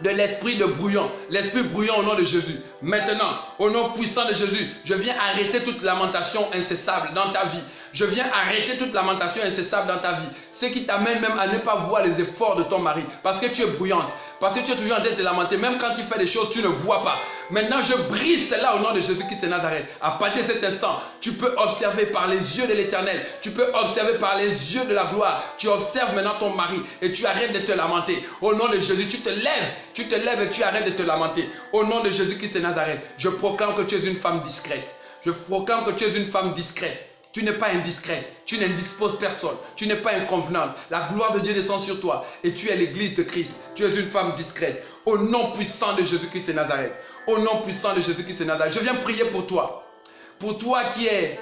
de l'esprit de brouillon. L'esprit brouillon au nom de Jésus. Maintenant, au nom puissant de Jésus, je viens arrêter toute lamentation incessable dans ta vie. Je viens arrêter toute lamentation incessable dans ta vie. Ce qui t'amène même à ne pas voir les efforts de ton mari. Parce que tu es bruyante. Parce que tu es toujours en train de te lamenter. Même quand il fait des choses, tu ne vois pas. Maintenant, je brise cela au nom de Jésus-Christ de Nazareth. À partir de cet instant, tu peux observer par les yeux de l'Éternel. Tu peux observer par les yeux de la gloire. Tu observes maintenant ton mari et tu arrêtes de te lamenter. Au nom de Jésus, tu te lèves et tu arrêtes de te lamenter. Au nom de Jésus-Christ de Nazareth, je proclame que tu es une femme discrète. Je proclame que tu es une femme discrète. Tu n'es pas indiscrète, tu n'indisposes personne, tu n'es pas inconvenante. La gloire de Dieu descend sur toi et tu es l'église de Christ. Tu es une femme discrète. Au nom puissant de Jésus-Christ de Nazareth. Au nom puissant de Jésus-Christ de Nazareth. Je viens prier pour toi. Pour toi qui es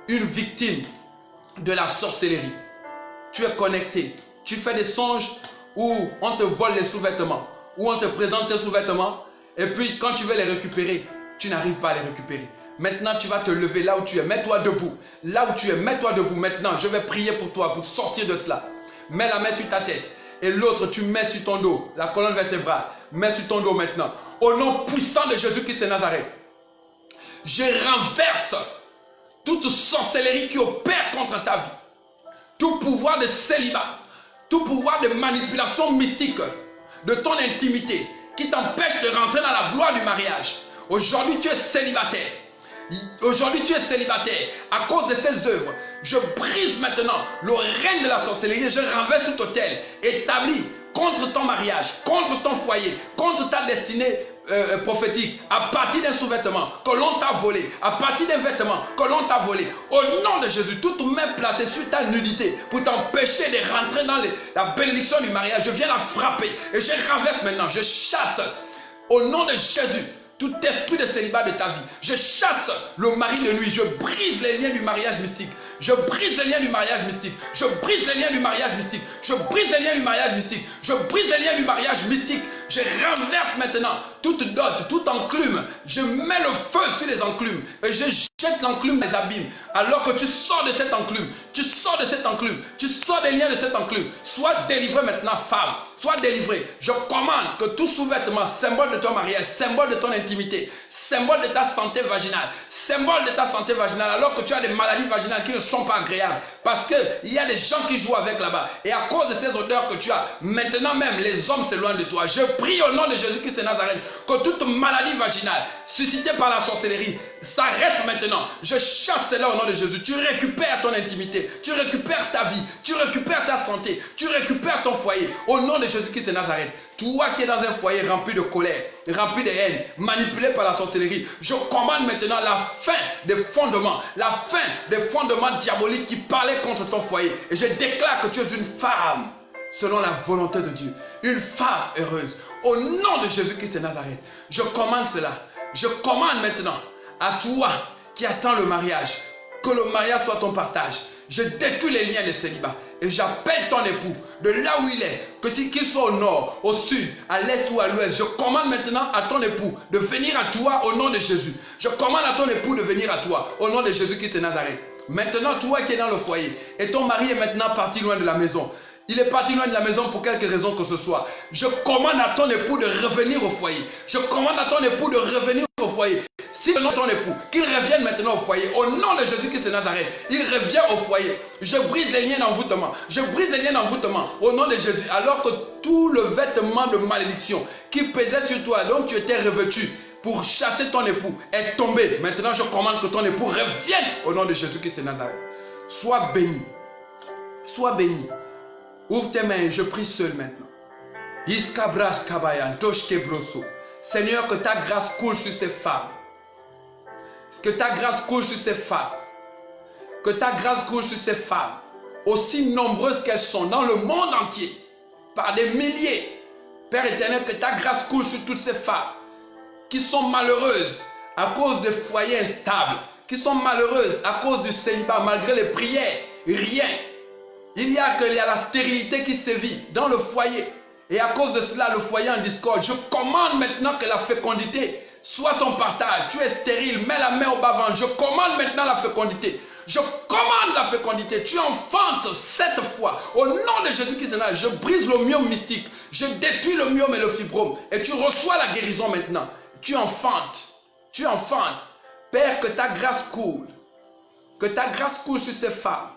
une victime de la sorcellerie. Tu es connecté. Tu fais des songes où on te vole les sous-vêtements. Où on te présente tes sous-vêtements. Et puis quand tu veux les récupérer, tu n'arrives pas à les récupérer. Maintenant, tu vas te lever là où tu es. Mets-toi debout. Là où tu es, mets-toi debout. Maintenant, je vais prier pour toi, pour sortir de cela. Mets la main sur ta tête. Et l'autre, tu mets sur ton dos. La colonne vertébrale. Mets sur ton dos maintenant. Au nom puissant de Jésus-Christ de Nazareth. Je renverse toute sorcellerie qui opère contre ta vie. Tout pouvoir de célibat. Tout pouvoir de manipulation mystique. De ton intimité. Qui t'empêche de rentrer dans la gloire du mariage. Aujourd'hui, tu es célibataire. Aujourd'hui, tu es célibataire. À cause de ces œuvres, je brise maintenant le règne de la sorcellerie. Je renverse tout hôtel établi contre ton mariage, contre ton foyer, contre ta destinée prophétique, à partir d'un sous-vêtement que l'on t'a volé, à partir d'un vêtement que l'on t'a volé. Au nom de Jésus, toute main placée sur ta nudité pour t'empêcher de rentrer dans la bénédiction du mariage, je viens la frapper et je renverse maintenant. Je chasse au nom de Jésus tout esprit de célibat de ta vie. Je chasse le mari de nuit. Je brise les liens du mariage mystique. Je brise les liens du mariage mystique. Je brise les liens du mariage mystique. Je brise les liens du mariage mystique. Je brise les liens du mariage mystique. Je renverse maintenant toute dot, toute enclume. Je mets le feu sur les enclumes et je jette l'enclume des abîmes. Alors que tu sors de cette enclume, tu sors de cette enclume, tu sors des liens de cette enclume. Sois délivré maintenant, femme. Sois délivré. Je commande que tout sous-vêtement, symbole de ton mariage, symbole de ton intimité, symbole de ta santé vaginale, symbole de ta santé vaginale, alors que tu as des maladies vaginales qui ne sont pas agréables. Parce qu'il y a des gens qui jouent avec là-bas. Et à cause de ces odeurs que tu as, maintenant même, les hommes s'éloignent de toi. Je prie au nom de Jésus-Christ de Nazareth que toute maladie vaginale suscitée par la sorcellerie s'arrête maintenant. Je chasse cela au nom de Jésus. Tu récupères ton intimité, tu récupères ta vie, tu récupères ta santé, tu récupères ton foyer. Au nom de Jésus-Christ de Nazareth. Toi qui es dans un foyer rempli de colère, rempli de haine, manipulé par la sorcellerie, je commande maintenant la fin des fondements diaboliques qui parlaient contre ton foyer. Et je déclare que tu es une femme selon la volonté de Dieu. Une femme heureuse. Au nom de Jésus-Christ de Nazareth, je commande cela. Je commande maintenant à toi qui attends le mariage, que le mariage soit ton partage. Je détruis les liens de célibat et j'appelle ton époux de là où il est, que qu'il soit au nord, au sud, à l'est ou à l'ouest. Je commande maintenant à ton époux de venir à toi au nom de Jésus. Je commande à ton époux de venir à toi au nom de Jésus-Christ de Nazareth. Maintenant, toi qui es dans le foyer et ton mari est maintenant parti loin de la maison. Il est parti loin de la maison pour quelque raison que ce soit. Je commande à ton époux de revenir au foyer. Je commande à ton époux de revenir au foyer. Si le nom de ton époux, qu'il revienne maintenant au foyer. Au nom de Jésus-Christ de Nazareth, il revient au foyer. Je brise les liens d'envoûtement. Je brise les liens d'envoûtement au nom de Jésus. Alors que tout le vêtement de malédiction qui pesait sur toi, dont tu étais revêtu pour chasser ton époux, est tombé. Maintenant, je commande que ton époux revienne au nom de Jésus-Christ de Nazareth. Sois béni. Sois béni. Ouvre tes mains, je prie seul maintenant. Seigneur, que ta grâce coule sur ces femmes. Que ta grâce coule sur ces femmes. Que ta grâce coule sur ces femmes. Aussi nombreuses qu'elles sont dans le monde entier. Par des milliers. Père éternel, que ta grâce coule sur toutes ces femmes. Qui sont malheureuses à cause de foyers instables. Qui sont malheureuses à cause du célibat malgré les prières. Rien. Il y a la stérilité qui sévit dans le foyer. Et à cause de cela, le foyer en discorde. Je commande maintenant que la fécondité soit ton partage. Tu es stérile, mets la main au bas-ventre. Je commande maintenant la fécondité. Je commande la fécondité. Tu enfantes 7 fois. Au nom de Jésus-Christ, je brise le myome mystique. Je détruis le myome et le fibrome. Et tu reçois la guérison maintenant. Tu enfantes. Tu enfantes. Père, que ta grâce coule. Que ta grâce coule sur ces femmes.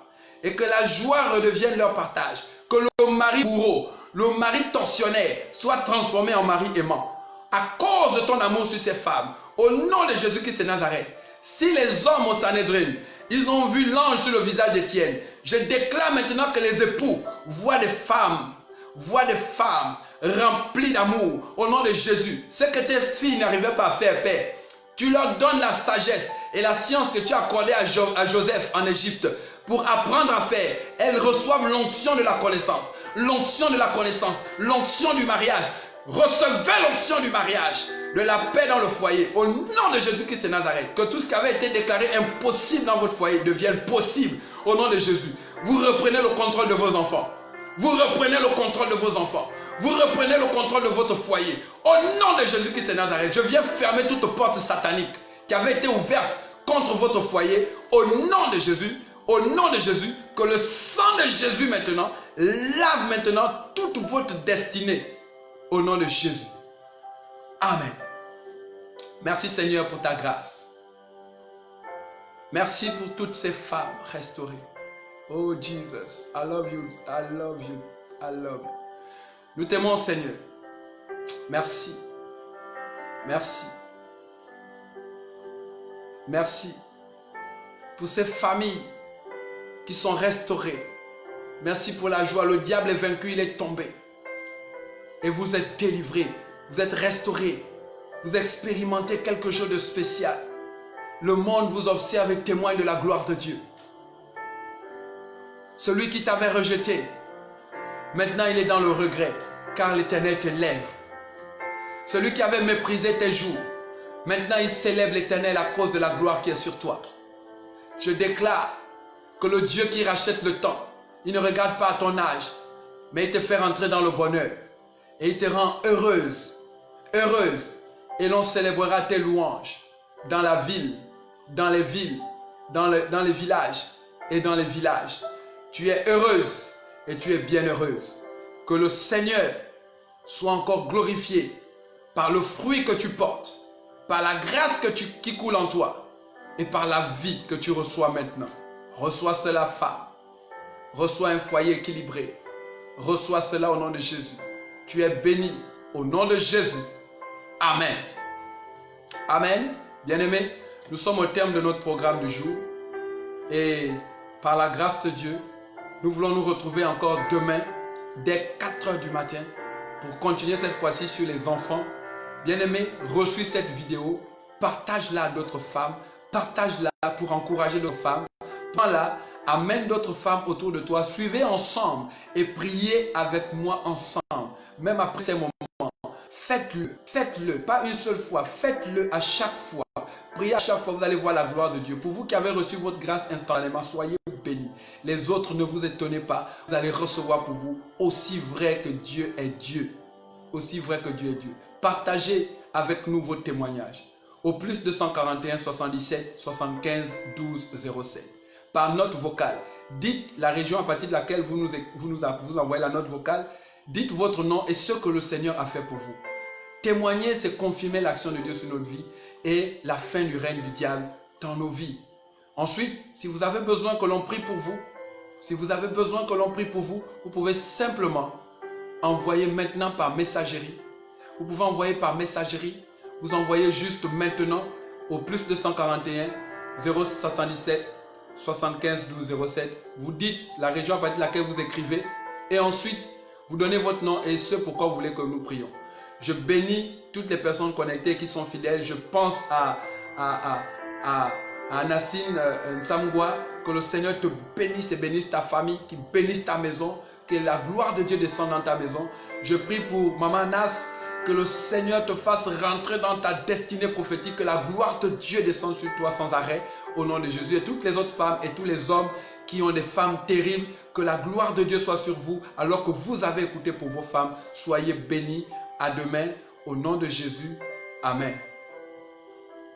Et que la joie redevienne leur partage. Que le mari bourreau, le mari tortionnaire soit transformé en mari aimant. À cause de ton amour sur ces femmes. Au nom de Jésus-Christ de Nazareth. Si les hommes au Sanhédrin, ils ont vu l'ange sur le visage d'Étienne, je déclare maintenant que les époux voient des femmes remplies d'amour au nom de Jésus. Ce que tes filles n'arrivaient pas à faire, Père, tu leur donnes la sagesse et la science que tu as accordée à Joseph en Égypte pour apprendre à faire. Elles reçoivent l'onction de la connaissance, l'onction de la connaissance, l'onction du mariage. Recevez l'onction du mariage, de la paix dans le foyer, au nom de Jésus-Christ de Nazareth. Que tout ce qui avait été déclaré impossible dans votre foyer devienne possible au nom de Jésus. Vous reprenez le contrôle de vos enfants. Vous reprenez le contrôle de vos enfants. Vous reprenez le contrôle de votre foyer. Au nom de Jésus-Christ de Nazareth, je viens fermer toute porte satanique qui avait été ouverte contre votre foyer. Au nom de Jésus, que le sang de Jésus maintenant lave maintenant toute votre destinée. Au nom de Jésus. Amen. Merci Seigneur pour ta grâce. Merci pour toutes ces femmes restaurées. Oh Jesus, I love you, I love you, I love you. Nous t'aimons Seigneur. Merci. Merci. Merci pour ces familles qui sont restaurées. Merci pour la joie. Le diable est vaincu, il est tombé. Et vous êtes délivrés, vous êtes restaurés, vous expérimentez quelque chose de spécial. Le monde vous observe et témoigne de la gloire de Dieu. Celui qui t'avait rejeté, maintenant il est dans le regret, car l'Éternel te lève. Celui qui avait méprisé tes jours, maintenant il célèbre l'Éternel à cause de la gloire qui est sur toi. Je déclare que le Dieu qui rachète le temps, il ne regarde pas à ton âge, mais il te fait rentrer dans le bonheur. Et il te rend heureuse, heureuse. Et l'on célébrera tes louanges dans la ville, dans les villes, dans les villages et dans les villages. Tu es heureuse et tu es bien heureuse. Que le Seigneur soit encore glorifié par le fruit que tu portes, par la grâce qui coule en toi et par la vie que tu reçois maintenant. Reçois cela, femme. Reçois un foyer équilibré. Reçois cela au nom de Jésus. Tu es béni au nom de Jésus. Amen. Amen. Bien-aimés, nous sommes au terme de notre programme du jour. Et par la grâce de Dieu, nous voulons nous retrouver encore demain dès 4 h du matin pour continuer cette fois-ci sur les enfants. Bien-aimés, reçois cette vidéo, partage-la à d'autres femmes, partage-la pour encourager d'autres femmes. Prends-la, amène d'autres femmes autour de toi. Suivez ensemble et priez avec moi ensemble. Même après ces moments, faites-le, pas une seule fois, faites-le à chaque fois. Priez à chaque fois, vous allez voir la gloire de Dieu. Pour vous qui avez reçu votre grâce instantanément, soyez bénis. Les autres, ne vous étonnez pas, vous allez recevoir pour vous, aussi vrai que Dieu est Dieu. Aussi vrai que Dieu est Dieu. Partagez avec nous vos témoignages. Au plus 241 77 75 12 07. Par note vocale, dites la région à partir de laquelle vous envoyez la note vocale. Dites votre nom et ce que le Seigneur a fait pour vous. Témoigner, c'est confirmer l'action de Dieu sur notre vie et la fin du règne du diable dans nos vies. Ensuite, si vous avez besoin que l'on prie pour vous, vous pouvez simplement envoyer maintenant par messagerie. Vous pouvez envoyer par messagerie. Vous envoyez juste maintenant au plus 241 077 75 12 07. Vous dites la région à partir de laquelle vous écrivez et ensuite vous donnez votre nom et ce pourquoi vous voulez que nous prions. Je bénis toutes les personnes connectées qui sont fidèles. Je pense à Nassine Nsamgwa. Que le Seigneur te bénisse et bénisse ta famille, qu'il bénisse ta maison, que la gloire de Dieu descende dans ta maison. Je prie pour Maman Nas, que le Seigneur te fasse rentrer dans ta destinée prophétique, que la gloire de Dieu descende sur toi sans arrêt, au nom de Jésus. Et toutes les autres femmes et tous les hommes qui ont des femmes terribles, que la gloire de Dieu soit sur vous, alors que vous avez écouté pour vos femmes. Soyez bénis. À demain, au nom de Jésus. Amen.